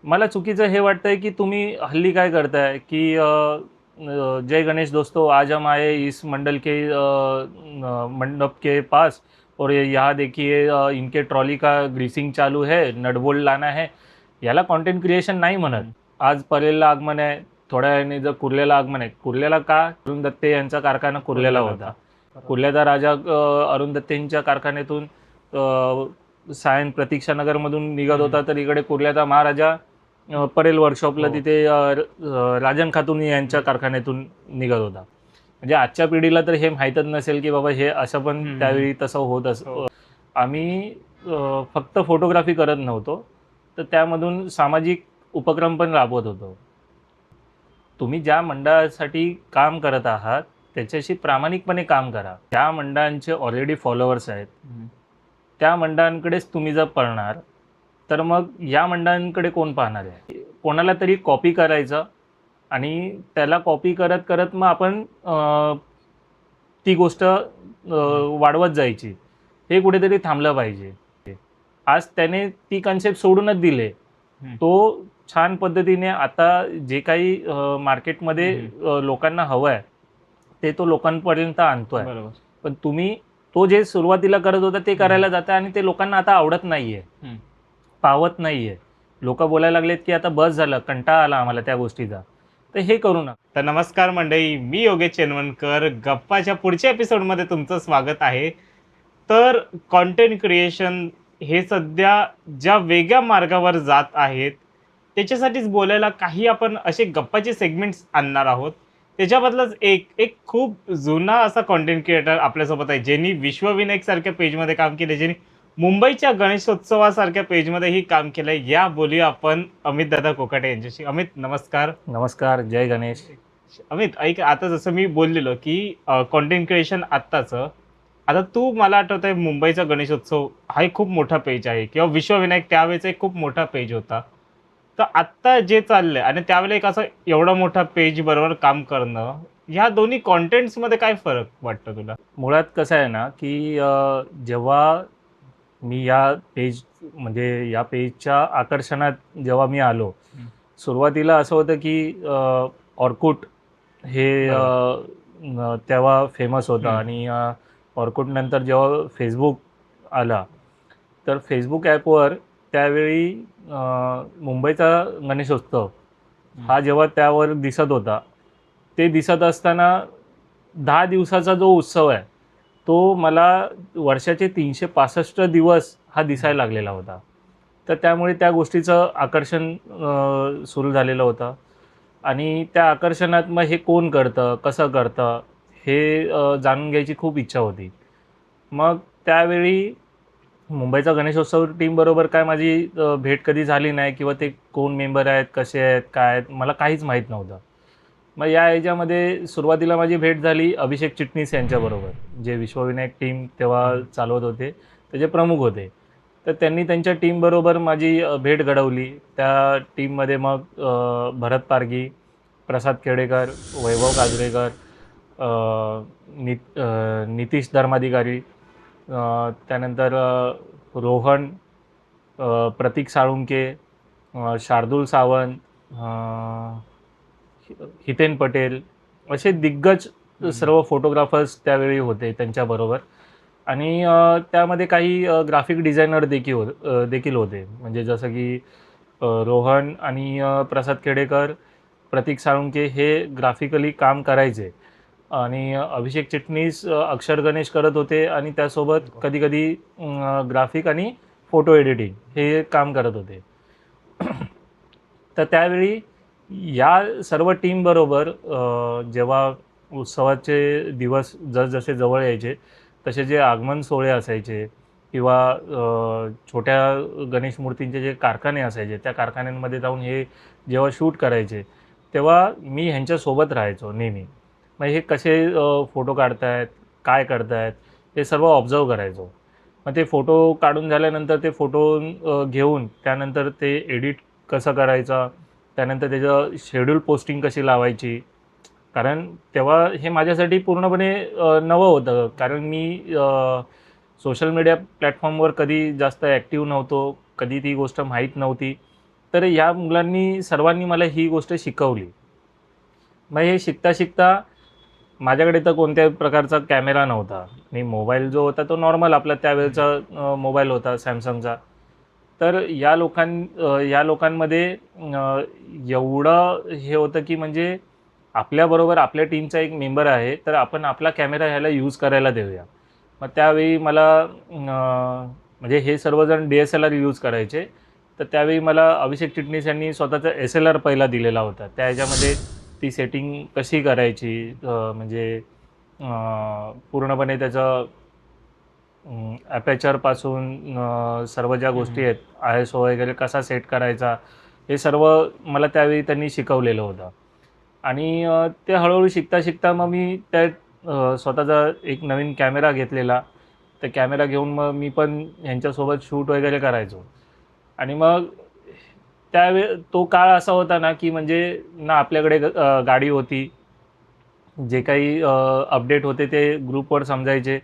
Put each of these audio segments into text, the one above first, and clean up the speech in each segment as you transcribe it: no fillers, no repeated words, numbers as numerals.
मला चुकीचं हे वाटतंय की तुम्ही हल्ली काय करताय की जय गणेश दोस्तों, आज हम आए इस मंडल के मंडप के पास और यहाँ देखिए इनके ट्रॉली का ग्रीसिंग चालू है, नट बोल्ट लाना है. याला कंटेंट क्रिएशन नाही म्हणत. हं. आज परेलला आगमन आहे, थोड्या वेळाने जर कुर्ल्याला आगमन आहे. कुर्ल्याला का? अरुण दत्ते यांचा कारखाना कुर्ल्याला होता. बरोबर. कुर्ल्याचा राजा अरुण दत्तेंच्या कारखान्यातून सायन प्रतीक्षानगरमधून निघत होता, तर इकडे कुर्ल्याचा महाराजा परेल वर्कशॉपला हो. तिथे राजन खातून यांच्या कारखान्यातून निघत होता. म्हणजे आजच्या पिढीला तर हे माहीतच नसेल की बाबा हे असं पण त्यावेळी तसं होत असं. आम्ही फक्त फोटोग्राफी करत नव्हतो, तर त्यामधून सामाजिक उपक्रम पण राबवत होतो. तुम्ही ज्या मंडळासाठी काम करत आहात त्याच्याशी प्रामाणिकपणे काम करा. त्या मंडळांचे ऑलरेडी फॉलोअर्स आहेत, त्या मंडळांकडेच तुम्ही जर पळणार तर मग या मंडळांकडे कोण पाहणार आहे? कोणाला तरी कॉपी करायचं आणि त्याला कॉपी करत करत मग आपण ती गोष्ट वाढवत जायची. हे कुठेतरी थांबलं पाहिजे. आज त्याने ती कन्सेप्ट सोडूनच दिले. तो छान पद्धतीने आता जे काही मार्केटमध्ये लोकांना हवं आहे ते तो लोकांपर्यंत आणतोय. बरोबर. पण तुम्ही तो जे सुरुवातीला करत होता ते करायला जाता आणि ते लोकांना आता आवडत नाहीये, पावत नाहीये. लोक बोलायला लागलेत की आता बस झालं, कंटाळा आला आम्हाला त्या गोष्टीचा. तर हे करू नका. तर नमस्कार मंडळी, मी योगेश चेनवणकर. गप्पाच्या पुढच्या एपिसोडमध्ये तुमचं स्वागत आहे. तर कंटेंट क्रिएशन हे सध्या ज्या वेगळ्या मार्गावर जात आहेत त्याच्यासाठीच बोलायला काही आपण असे गप्पाचे सेगमेंट्स आणणार आहोत. त्याच्याबद्दलच एक खूप जुना असा कंटेंट क्रिएटर आपल्यासोबत आहे, ज्यांनी विश्वविनायक सारख्या पेजमध्ये काम केले, ज्यांनी मुंबईच्या गणेशोत्सवासारख्या पेजमध्येही काम केलंय. या बोलूया आपण अमित दादा कोकाटे यांच्याशी. अमित नमस्कार. नमस्कार, जय गणेश. अमित ऐक, आता जसं मी बोललेलो की कंटेंट क्रिएशन आत्ताचं, आता तू मला आठवतंय मुंबईचा गणेशोत्सव हा एक खूप मोठा पेज आहे, किंवा विश्वविनायक त्यावेळेचा एक खूप मोठा पेज होता. तर आत्ता जे चाललंय आणि त्यावेळेला एक असं एवढा मोठा पेज बरोबर काम करणं, ह्या दोन्ही कॉन्टेंट्समध्ये काय फरक वाटतं तुला? मुळात कसं आहे ना की जेव्हा मी या पेज म्हणजे या पेजच्या आकर्षणात जेव्हा मी आलो, सुरुवातीला असं होतं की ऑर्कुट हे तेव्हा फेमस होतं आणि ऑर्कुट नंतर जेव्हा फेसबुक आला, तर फेसबुक ॲपवर त्यावेळी मुंबईचा गणेशोत्सव हा जेव्हा त्यावर दिसत होता, ते दिसत असताना 10 दिवसाचा जो उत्सव आहे तो मला वर्षाचे 365 दिवस हा दिसायला लागलेला होता. तर त्यामुळे त्या गोष्टीचं आकर्षण सुरू झालेलं होतं आणि त्या आकर्षणात मग हे कोण करतं, कसं करतं हे जाणून घ्यायची खूप इच्छा होती. मग त्यावेळी मुंबईचा गणेशोत्सव टीमबरोबर काय माझी भेट कधी झाली नाही किंवा ते कोण मेंबर आहेत, कसे आहेत, काय आहेत, मला काहीच माहीत नव्हतं. मग या ह्याच्यामध्ये सुरुवातीला माझी भेट झाली अभिषेक चिटणीस यांच्याबरोबर, जे विश्वविनायक टीम तेव्हा चालवत होते, त्याचे प्रमुख होते. तर त्यांनी त्यांच्या टीमबरोबर माझी भेट घडवली. त्या टीममध्ये मग भरत पारगी, प्रसाद खेडेकर, वैभव काजरेकर, नितीश धर्माधिकारी, त्यानंतर रोहन, प्रतीक साळुंके, शार्दूल सावंत, हितेन पटेल, असे दिग्गज सर्व फोटोग्राफर्स त्यावेळी होते त्यांच्याबरोबर. आणि त्यामध्ये काही ग्राफिक डिझायनर देखील होते. म्हणजे जसं की रोहन आणि प्रसाद खेडेकर, प्रतीक साळुंके हे ग्राफिकली काम करायचे आणि अभिषेक चिटणीस अक्षर गणेश करत होते आणि त्यासोबत कधीकधी ग्राफिक आणि फोटो एडिटिंग हे काम करत होते. तर त्यावेळी या सर्व टीमबरोबर जेव्हा उत्सवाचे दिवस जसजसे जवळ यायचे तसे जे आगमन सोहळे असायचे किंवा छोट्या गणेश मूर्तींचे जे कारखाने असायचे त्या कारखान्यांमध्ये जाऊन हे जेव्हा शूट करायचे तेव्हा मी ह्यांच्यासोबत राहायचो नेहमी. मग हे कसे फोटो काढतायत, काय करतायत हे सर्व ऑब्झर्व करायचो. मग ते फोटो काढून झाल्यानंतर ते फोटो घेऊन त्यानंतर ते एडिट कसं करायचं, त्यानंतर त्याचं शेड्यूल पोस्टिंग कशी लावायची. कारण तेव्हा हे माझ्यासाठी पूर्णपणे नवं होतं, कारण मी सोशल मीडिया प्लॅटफॉर्मवर कधी जास्त ॲक्टिव्ह नव्हतो, कधी ती गोष्ट माहीत नव्हती. तर या मुलांनी सर्वांनी मला ही गोष्ट शिकवली. मग हे शिकता शिकता माझ्याकडे तर कोणत्याही प्रकारचा कॅमेरा नव्हता आणि मोबाईल जो होता तो नॉर्मल आपला त्यावेळचा मोबाईल होता सॅमसंगचा. तर या लोकांमध्ये एवढं हे होतं की म्हणजे आपल्याबरोबर आपल्या टीमचा एक मेंबर आहे, तर आपण आपला कॅमेरा ह्याला यूज करायला देऊया. मग त्यावेळी मला म्हणजे हे सर्वजण DSLR यूज करायचे. तर त्यावेळी मला अभिषेक चिटणीस यांनी स्वतःचा SLR पहिला दिलेला होता. त्या ह्याच्यामध्ये ती सेटिंग कशी करायची, म्हणजे पूर्णपणे त्याचं ॲपेचरपासून सर्व ज्या गोष्टी आहेत, ISO वगैरे कसा सेट करायचा, हे सर्व मला त्यावेळी त्यांनी शिकवलेलं होतं. आणि ते हळूहळू शिकता शिकता मग मी स्वतःचा एक नवीन कॅमेरा घेतलेला. तर कॅमेरा घेऊन मग मी पण ह्यांच्यासोबत शूट वगैरे करायचो. आणि मग तो काळ असा होता ना, की म्हणजे ना आपल्याकडे गाडी होती. जे काही अपडेट होते ते ग्रुपवर समजायचे,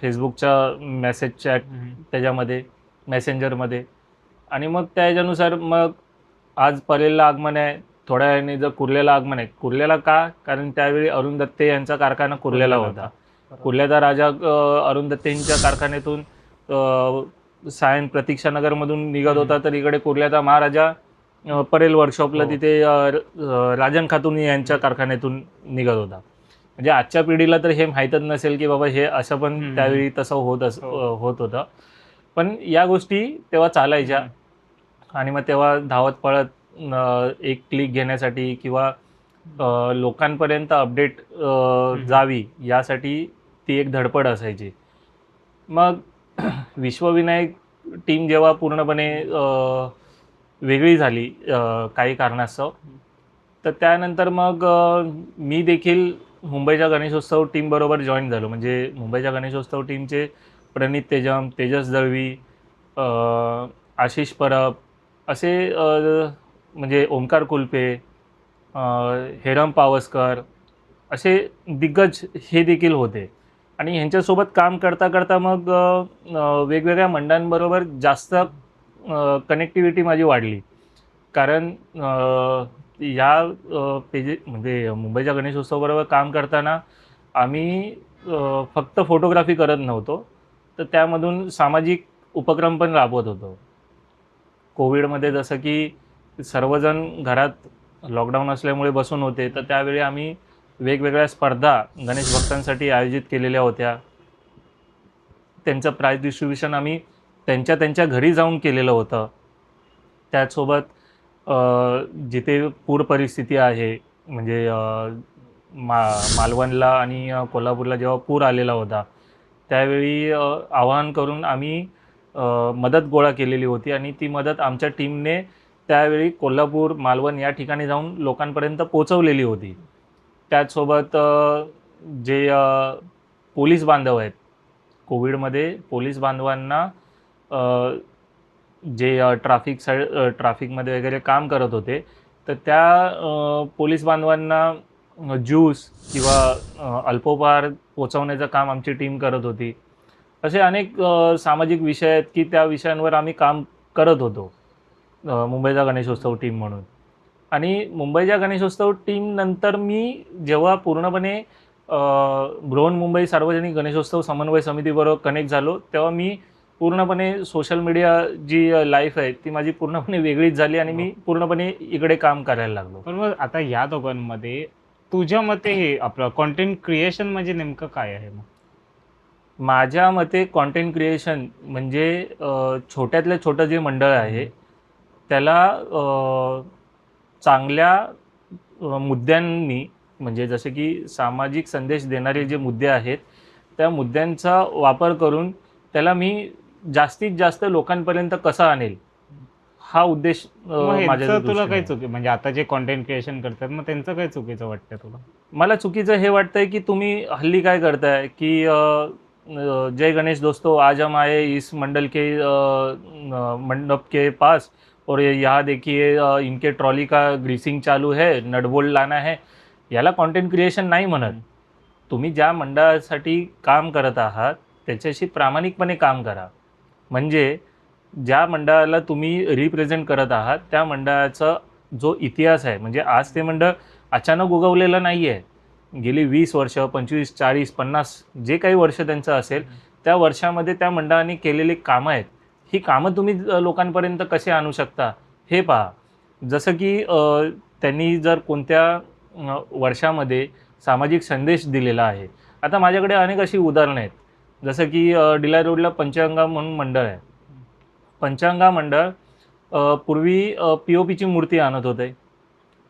फेसबुकच्या मेसेज चॅट त्याच्यामध्ये, मेसेंजरमध्ये. आणि मग त्या ह्याच्यानुसार मग आज परेलला आगमन आहे, थोड्या वेळाने जर कुर्ल्याला आगमन आहे. कुर्ल्याला का? कारण त्यावेळी अरुण दत्ते यांचा कारखाना कुर्ल्याला होता. कुर्ल्याचा राजा अरुण दत्तेंच्या कारखान्यातून सायन प्रतीक्षानगरमधून निघत होता, तर इकडे कुर्ल्याचा महाराजा परेल वर्कशॉपला तिथे राजन खातून यांच्या कारखान्यातून निघत होता. म्हणजे आजच्या पिढीला तर हे माहीतच नसेल की बाबा हे असं पण त्यावेळी तसं होत होतं. पण या गोष्टी तेव्हा चालायच्या. आणि मग तेव्हा धावत पळत एक क्लिक घेण्यासाठी किंवा लोकांपर्यंत अपडेट जावी यासाठी ती एक धडपड असायची. मग विश्वविनायक टीम जेव्हा पूर्णपणे वेगळी झाली काही कारणास्तव, तर त्यानंतर मग मी देखील मुंबईच्या गणेशोत्सव टीमबरोबर जॉईन झालो. म्हणजे मुंबईच्या गणेशोत्सव टीमचे प्रणित तेजम, तेजस दळवी, आशिष परब असे म्हणजे ओमकार कुलपे, हेरम पावसकर असे दिग्गज हे देखील होते. आणि ह्यांच्यासोबत काम करता करता मग वेगवेगळ्या मंडळांबरोबर जास्त कनेक्टिव्हिटी माझी वाढली. कारण म्हणजे मुंबईच्या गणेशोत्सवाबरोबर काम करताना आम्ही फक्त फोटोग्राफी करत नव्हतो, तर त्यामधून सामाजिक उपक्रम पण राबवत होतो. कोविडमध्ये जसं की सर्वजण घरात लॉकडाऊन असल्यामुळे बसून होते, तर त्यावेळी आम्ही वेगवेगळ्या स्पर्धा गणेश भक्तांसाठी आयोजित केलेल्या होत्या. त्यांचं प्राईज डिस्ट्रीब्युशन आम्ही त्यांच्या घरी जाऊन केलेलं होतं. त्याचसोबत जिथे पूर परिस्थिती आहे, म्हणजे मालवणला आणि कोल्हापूरला जेव्हा पूर आलेला होता, त्यावेळी आवाहन करून आम्ही मदत गोळा केलेली होती. आणि ती मदत आमच्या टीमने त्यावेळी कोल्हापूर, मालवण या ठिकाणी जाऊन लोकांपर्यंत पोचवलेली होती. त्याचसोबत जे पोलीस बांधव आहेत, कोविडमध्ये पोलीस बांधवांना जे ट्रॅफिकमध्ये वगैरे काम करत होते, तर त्या पोलीस बांधवांना ज्यूस किंवा अल्पोपहार पोचवण्याचं काम आमची टीम करत होती. असे अनेक सामाजिक विषय आहेत की त्या विषयांवर आम्ही काम करत होतो मुंबईचा गणेशोत्सव टीम म्हणून. आणि मुंबईच्या गणेशोत्सव टीमनंतर मी जेव्हा पूर्णपणे बृहन्मुंबई सार्वजनिक गणेशोत्सव समन्वय समितीबरोबर कनेक्ट झालो, तेव्हा मी पूर्णपणे सोशल मीडिया जी लाईफ आहे ती माझी पूर्णपणे वेगळीच झाली आणि मी पूर्णपणे इकडे काम करायला लागलो. पण मग आता या दोघांमध्ये तुझ्या मते हे आपलं कॉन्टेंट क्रिएशन म्हणजे नेमकं काय आहे मग? माझ्या मते कॉन्टेंट क्रिएशन म्हणजे छोट्यातलं छोटं जे मंडळ आहे त्याला चांगल्या मुद्द्यांनी, म्हणजे जसे की सामाजिक संदेश देणारे जे मुद्दे आहेत त्या मुद्द्यांचा वापर करून त्याला मी जास्तीत जास्त लोकांपर्यंत कसं आणेल हा उद्देश माझ्या तुला काय चुकी, म्हणजे आता जे कॉन्टेंट क्रिएशन करतात मग त्यांचं काय चुकीचं वाटतं तुला? मला चुकीचं हे वाटतंय की तुम्ही हल्ली काय करताय की जय गणेश दोस्तों, आज हम आए इस मंडप के पास और यहाँ देखिए इनके ट्रॉली का ग्रीसिंग चालू है, नट बोल्ट लाना है. याला कॉन्टेंट क्रिएशन नाही म्हणत. तुम्ही ज्या मंडळासाठी काम करत आहात त्याच्याशी प्रामाणिकपणे काम करा. म्हणजे ज्या मंडळाला तुम्ही रिप्रेझेंट करत आहात त्या मंडळाचा जो इतिहास आहे, म्हणजे आज ते मंडळ अचानक उगवलेलं नाही आहे. गेली 20 वर्ष, 25, 40, 50 जे काही वर्ष त्यांचं असेल, त्या वर्षामध्ये त्या मंडळाने केलेली कामं आहेत. ही कामं तुम्ही लोकांपर्यंत कसे आणू शकता हे पहा. जसं की त्यांनी जर कोणत्या वर्षामध्ये सामाजिक संदेश दिलेला आहे. आता माझ्याकडे अनेक अशी उदाहरणं आहेत. जसं की डिलाय रोडला पंचगंगा म्हणून मंडळ आहे. पंचगंगा मंडळ पूर्वी पी-ओ-पीची मूर्ती आणत होते.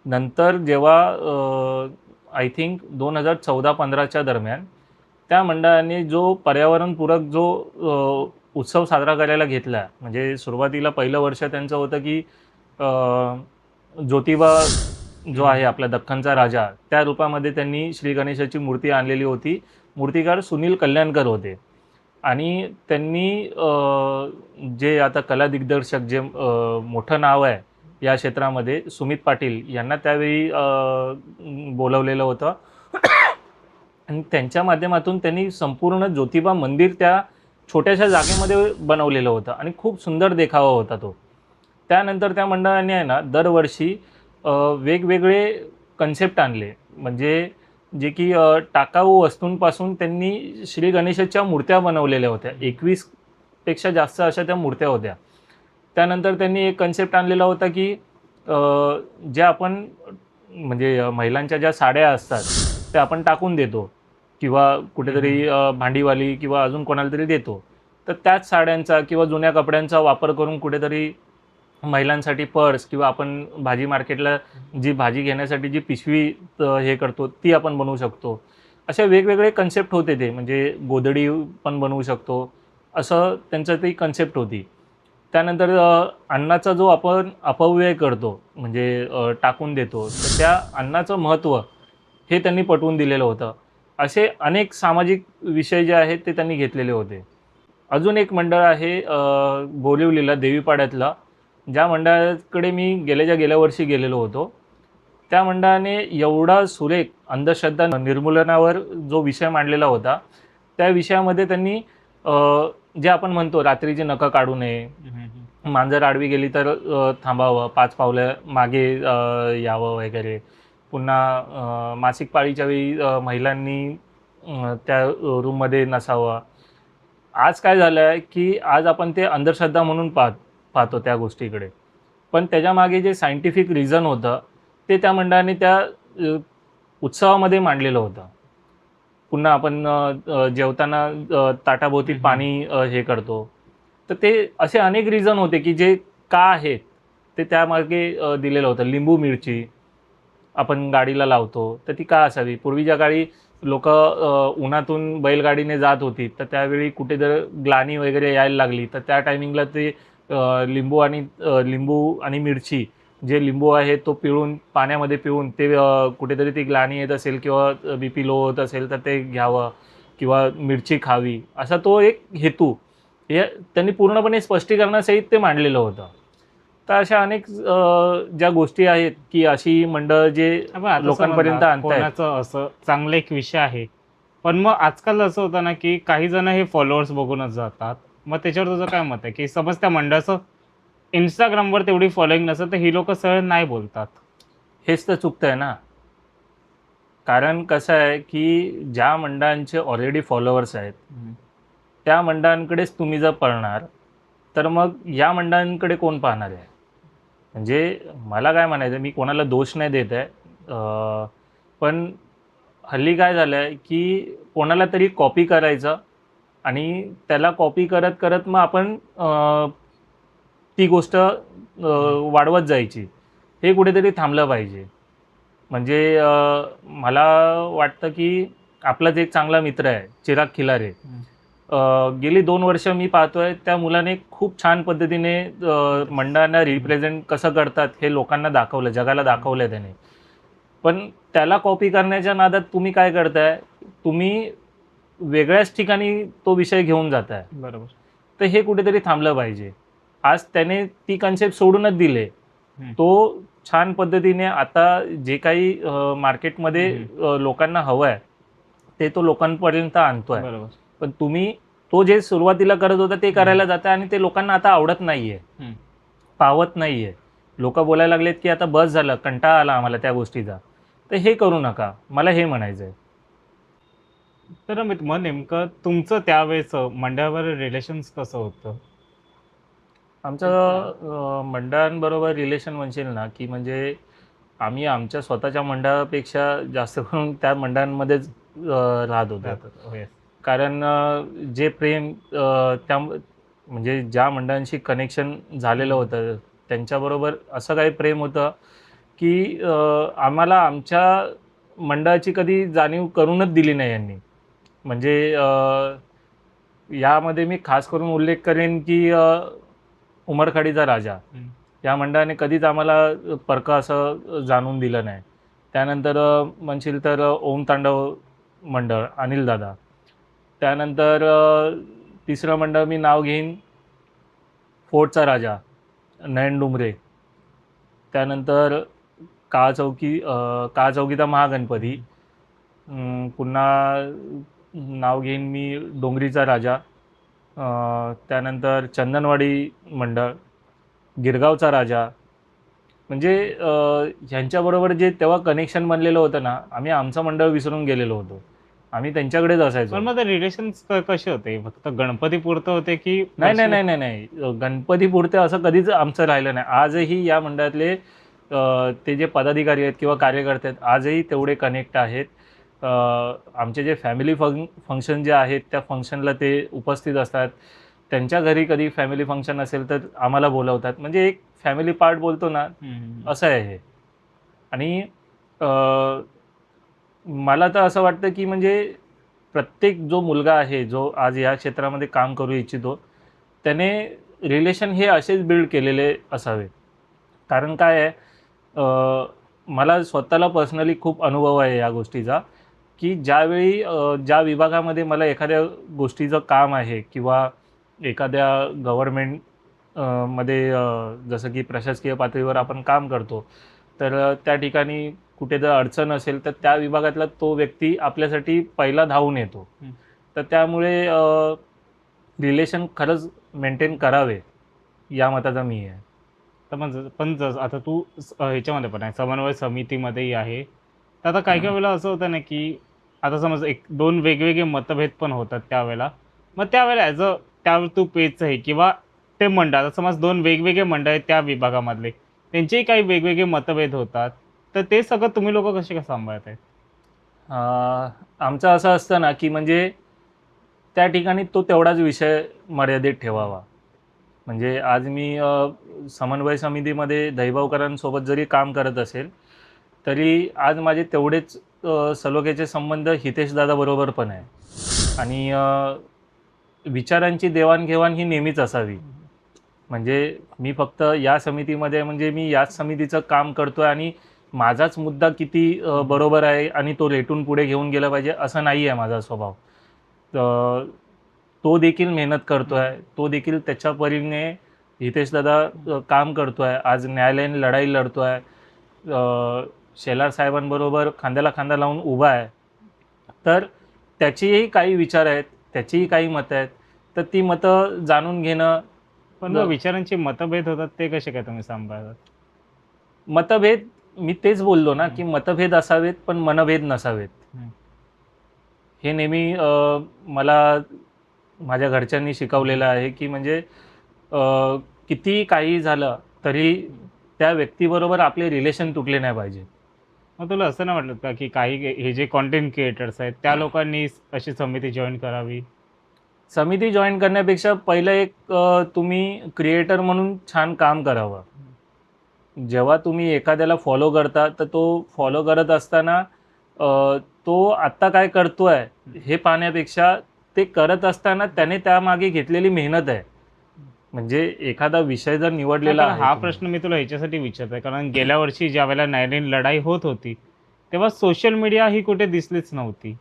नंतर जेव्हा आय थिंक 2014-15च्या दरम्यान त्या मंडळाने जो पर्यावरणपूरक जो उत्सव साजरा करायला घेतला, म्हणजे सुरुवातीला पहिलं वर्ष त्यांचं होतं की ज्योतिबा जो आहे आपला दख्खनचा राजा, त्या रूपामध्ये त्यांनी श्री गणेशाची मूर्ती आणलेली होती. मूर्तिकार सुनील कल्याणकर होते आणि त्यांनी जे आता कला दिग्दर्शक जे मोठं नाव आहे या क्षेत्रामध्ये सुमित पाटील यांना त्यावेळी बोलवलेलं होतं आणि त्यांच्या माध्यमातून त्यांनी संपूर्ण ज्योतिबा मंदिर त्या छोट्याशा जागेमध्ये बनवलेलं होतं आणि खूप सुंदर देखावा होता तो. त्यानंतर त्या मंडळाने आहे ना दरवर्षी वेगवेगळे कन्सेप्ट आणले, म्हणजे जे की टाकाऊ वस्तूंपासून त्यांनी श्री गणेशाच्या मूर्त्या बनवलेल्या होत्या. 21 पेक्षा जास्त अशा त्या मूर्त्या होत्या. त्यानंतर त्यांनी एक कन्सेप्ट आणलेला होता की ज्या आपण म्हणजे महिलांच्या ज्या साड्या असतात त्या आपण टाकून देतो किंवा कुठेतरी भांडीवाली किंवा अजून कोणाला तरी देतो, तर त्याच साड्यांचा किंवा जुन्या कपड्यांचा वापर करून कुठेतरी महिलांसाठी पर्स किंवा आपण भाजी मार्केटला जी भाजी घेण्यासाठी जी पिशवी हे करतो ती आपण बनवू शकतो. अशा वेगवेगळे कन्सेप्ट होते ते, म्हणजे गोधडी पण बनवू शकतो, असं त्यांचं ती कन्सेप्ट होती. त्यानंतर अन्नाचा जो आपण अपव्यय करतो म्हणजे टाकून देतो, तर त्या अन्नाचं महत्त्व हे त्यांनी पटवून दिलेलं होतं. असे अनेक सामाजिक विषय जे आहेत ते त्यांनी घेतलेले होते. अजून एक मंडळ आहे बोरिवलीला देवीपाड्यातला, ज्या मंडळाकडे मी गेल्या वर्षी गेलेलो होतो. त्या मंडळाने एवढा सुरेख अंधश्रद्धा निर्मूलनावर जो विषय मांडलेला होता, त्या विषयामध्ये त्यांनी जे आपण म्हणतो रात्रीची नखं काढू नये, मांजर आडवी गेली तर थांबावं, 5 पावलं मागे यावं वगैरे. पुन्हा मासिक पाळीच्या वेळी महिलांनी त्या रूममध्ये नसावं. आज काय झालं आहे की आज आपण ते अंधश्रद्धा म्हणून पाहतो त्या गोष्टीकडे, पण त्याच्यामागे जे सायंटिफिक रिझन होतं ते त्या मंडळाने त्या उत्सवामध्ये मांडलेलं होतं. पुन्हा आपण जेवताना ताटाभोवती पाणी हे करतो, तर ते असे अनेक रिझन होते की जे का आहेत ते त्यामागे दिलेलं होतं. लिंबू मिरची आपण गाडीला लावतो, तर ती का असावी? पूर्वीच्या काळी लोक उन्हातून बैलगाडीने जात होती, तर त्यावेळी कुठे जर ग्लानी वगैरे यायला लागली तर त्या टायमिंगला ते लिंबू आणि मिरची, जे लिंबू आहे तो पिळून पाण्यामध्ये पिळून ते कुठेतरी ती ग्लानी येत असेल किंवा BP लो होत असेल तर ते घ्यावं किंवा मिरची खावी, असा तो एक हेतू हे त्यांनी पूर्णपणे स्पष्टीकरणासहित ते मांडलेलं होतं. तर अशा अनेक ज्या गोष्टी आहेत की अशी मंडळ जे लोकांपर्यंत आणतायत. कोणाचं असं चांगलं एक विषय आहे, पण मग आजकाल असं होतं ना की काही जण हे फॉलोअर्स बघूनच जातात. मग त्याच्यावर तुझं काय मत आहे की समज त्या मंडळाचं इंस्टाग्रामवर तेवढी फॉलोईंग नसेल तर ही लोक सरळ नाही बोलतात? हेच तर चुकतंय ना. कारण कसं आहे की ज्या मंडळांचे ऑलरेडी फॉलोअर्स आहेत त्या मंडळांकडेच तुम्ही जर पळणार तर मग या मंडळांकडे कोण पाहणार आहे? म्हणजे मला काय म्हणायचं, मी कोणाला दोष नाही देत आहे, पण हल्ली काय झालं आहे की कोणाला तरी कॉपी करायचं आणि त्याला कॉपी करत करत मग आपण ती गोष्ट वाढवत जायची. हे कुठेतरी थांबलं पाहिजे. म्हणजे मला वाटतं की आपलाच एक चांगला मित्र आहे चिराग खिलारे, गेली 2 वर्ष मी पाहतोय त्या मुलाने खूप छान पद्धतीने मंडळांना रिप्रेझेंट कसं करतात हे लोकांना दाखवलं, जगाला दाखवलं आहे त्याने. पण त्याला कॉपी करण्याच्या नादात तुम्ही काय करताय, तुम्ही वेगळ्याच ठिकाणी तो विषय घेऊन जाताय. बरोबर. तर हे कुठेतरी थांबलं पाहिजे. आज त्याने ती कन्सेप्ट सोडूनच दिले. तो छान पद्धतीने आता जे काही मार्केटमध्ये लोकांना हवं आहे ते तो लोकांपर्यंत आणतोय. बरोबर. पण तुम्ही तो जे सुरुवातीला करत होता ते करायला जातं आणि ते लोकांना आता आवडत नाहीये, पावत नाहीये. लोक बोलायला लागलेत की आता बस झालं, कंटाळा आला आम्हाला त्या गोष्टीचा. तर हे करू नका, मला हे म्हणायचंय. तर मग नेमकं तुमचं त्यावेळेस मंडळावर रिलेशन्स कसं होतं? आमचं मंडळांबरोबर रिलेशन म्हणशील ना, की म्हणजे आम्ही आमच्या स्वतःच्या मंडळापेक्षा जास्त करून त्या मंडळांमध्येच राहत होतो. Yes. कारण जे प्रेम त्या म्हणजे ज्या मंडळांशी कनेक्शन झालेलं होतं, त्यांच्याबरोबर असं काही प्रेम होतं, की आम्हाला आमच्या मंडळाची कधी जाणीव करूनच दिली नाही यांनी. म्हणजे यामध्ये मी खास करून उल्लेख करेन, की उमरखाडीचा राजा या मंडळाने कधीच आम्हाला परकं असं जाणून दिलं नाही. त्यानंतर म्हणशील तर ओम तांडव मंडळ, अनिल दादा. त्यानंतर तिसरं मंडळ मी नाव घेईन फोर्टचा राजा, नयन डुमरे. त्यानंतर काळ चौकीचा महागणपती. पुन्हा नाव घेईन मी डोंगरीचा राजा. त्यानंतर चंदनवाडी मंडळ, गिरगावचा राजा. म्हणजे ह्यांच्याबरोबर जे तेव्हा कनेक्शन बनलेलं होतं ना, आम्ही आमचं मंडळ विसरून गेलेलो होतो. आम्ही त्यांच्याकडेच असायचो. पण मग ते रिलेशन्स कसे होते? फक्त गणपती पुरतं होते की नाही नाही नाही नाही नाही गणपतीपुरते असं कधीच आमचं राहिलं नाही. आजही या मंडळातले ते जे पदाधिकारी आहेत किंवा कार्यकर्ते आहेत, आजही तेवढे कनेक्ट आहेत. आमचे जे फॅमिली फंक्शन जे आहेत त्या फंक्शनला ते उपस्थित असतात. त्यांच्या घरी कधी फॅमिली फंक्शन असेल तर आम्हाला बोलवतात. म्हणजे एक फॅमिली पार्ट बोलतो ना, असं आहे हे. आणि मला तर असं वाटतं की म्हणजे प्रत्येक जो मुलगा आहे जो आज या क्षेत्रामध्ये काम करू इच्छितो, त्याने रिलेशन हे असेच बिल्ड केलेले असावे. कारण काय आहे, मला स्वतःला पर्सनली खूप अनुभव आहे या गोष्टीचा, की ज्यावेळी ज्या विभागामध्ये मला एखाद्या गोष्टीचं काम आहे किंवा एखाद्या गव्हर्मेंट मध्ये जसं की प्रशासकीय पातळीवर आपण काम करतो, तर त्या ठिकाणी कुठे जर अडचण असेल तर त्या विभागातला तो व्यक्ती आपल्यासाठी पहिला धावून येतो. तर त्यामुळे रिलेशन खरंच मेंटेन करावे या मताचा मी आहे. तर मग पण आता तू ह्याच्यामध्ये पण आहे, समन्वय समितीमध्येही आहे. तर आता काही काही वेळेला असं होतं ना, की आता समज एक दोन वेगवेगळे मतभेद पण होतात त्यावेळेला. मग त्यावेळेला त्यावेळी तू पेजचं आहे किंवा ते मंडळ, आता समज दोन वेगवेगळे मंडळ आहेत त्या विभागामधले, त्यांचेही काही वेगवेगळे मतभेद होतात. तर ते सगळं तुम्ही लोक कसे काय सांभाळत आहेत? आमचं असं असतं ना, की म्हणजे त्या ठिकाणी तो तेवढाच विषय मर्यादित ठेवावा. म्हणजे आज मी समन्वय समितीमध्ये दहीभाऊकरांसोबत जरी काम करत असेल, तरी आज माझे तेवढेच सलोख्याचे संबंध हितेशदादाबरोबर पण आहे. आणि विचारांची देवाणघेवाण ही नेहमीच असावी. म्हणजे मी फक्त या समितीमध्ये म्हणजे मी याच समितीचं काम करतोय आणि माझाच मुद्दा किती बरोबर आहे आणि तो रेटून पुढे घेऊन गेला पाहिजे असं नाही आहे माझा स्वभाव. तो देखील मेहनत करतोय, तो देखील त्याच्या परीने हितेशदादा काम करतोय. आज न्यायालयीन लढाई लढतोय, शेलार साहेबांबरोबर खांद्याला खांदा लावून उभा आहे. तर त्याचेही काही विचार आहेत, त्याचीही काही मतं आहेत. तर ती मतं जाणून घेणं. पण मग विचारांचे मतभेद होतात ते कसे काय तुम्ही सांभाळतात? मतभेद मी तेच बोललो ना, की मतभेद असावेत पण मनभेद नसावेत. हे नेहमी मला माझ्या घरच्यांनी शिकवलेलं आहे, की म्हणजे कितीही काही झालं तरी त्या व्यक्तीबरोबर आपले रिलेशन तुटले नाही पाहिजे. मग तुला असं नाही वाटलं का, की काही हे जे कॉन्टेंट क्रिएटर्स आहेत त्या लोकांनी अशी समिती जॉईन करावी? समिती जॉईन करण्यापेक्षा पहिलं एक तुम्ही क्रिएटर म्हणून छान काम करावं. जेव्हा तुम्ही एखाद्याला फॉलो करता तर तो फॉलो करत असताना तो आत्ता काय करतोय हे पाहण्यापेक्षा ते करत असताना त्याने त्यामागे घेतलेली मेहनत आहे. म्हणजे एखादा विषय जर निवडलेला आहे, हा प्रश्न मी तुला ह्याच्यासाठी विचारतोय कारण गेल्या वर्षी ज्या वेळेला न्यायालयीन लढाई होत होती तेव्हा सोशल मीडिया ही कुठे दिसलीच नव्हती.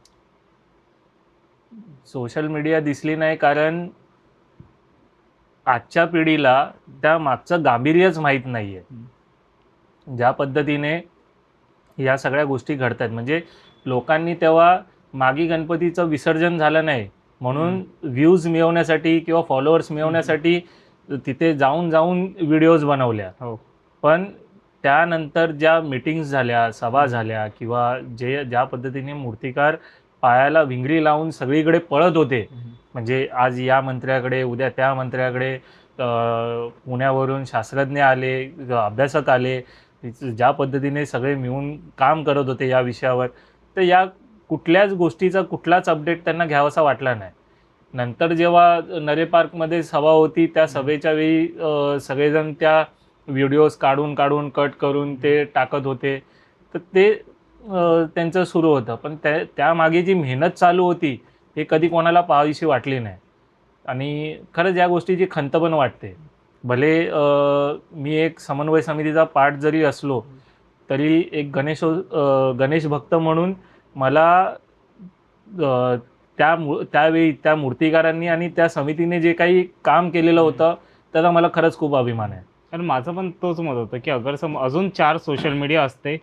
सोशल मीडिया दिसली नाही कारण आजच्या पिढीला त्या मागचं गांभीर्यच माहीत नाहीये. ज्या पद्धतीने या सगळ्या गोष्टी घडतात, म्हणजे लोकांनी तेव्हा मागी गणपतीचं विसर्जन झालं नाही म्हणून व्ह्यूज मिळवण्यासाठी किंवा फॉलोअर्स मिळवण्यासाठी तिथे जाऊन व्हिडिओज बनवल्या. हो. पण त्यानंतर ज्या मीटिंग्स झाल्या, सभा झाल्या किंवा ज्या पद्धतीने मूर्तिकार पायाला भिंगरी लावून सगळीकडे पळत होते, म्हणजे आज या मंत्र्याकडे, उद्या त्या मंत्र्याकडे, पुण्यावरून शास्त्रज्ञ आले, अभ्यासक आले, ज्या पद्धतीने सगळे मिळून काम करत होते या विषयावर, तर या कुठल्याच गोष्टीचा कुठलाच अपडेट त्यांना घ्यावासा वाटला नाही. नंतर जेव्हा नरे पार्कमध्ये सभा होती, त्या सभेच्या वेळी सगळेजण त्या व्हिडिओज काढून कट करून ते टाकत होते. तर ते त्यांचं सुरू होतं. पण त्यामागे जी मेहनत चालू होती हे कधी कोणाला पाहावीशी वाटली नाही. आणि खरंच या गोष्टीची खंत पण वाटते. भले मी एक समन्वय समितीचा पार्ट जरी असलो तरी एक गणेश भक्त म्हणून मला त्यावेळी त्या मूर्तिकारांनी आणि त्या समितीने जे काही काम केलेलं होतं त्याचा मला खरंच खूप अभिमान आहे. कारण माझं पण तोच मत होतं की अगर अजून 4 सोशल मीडिया असते,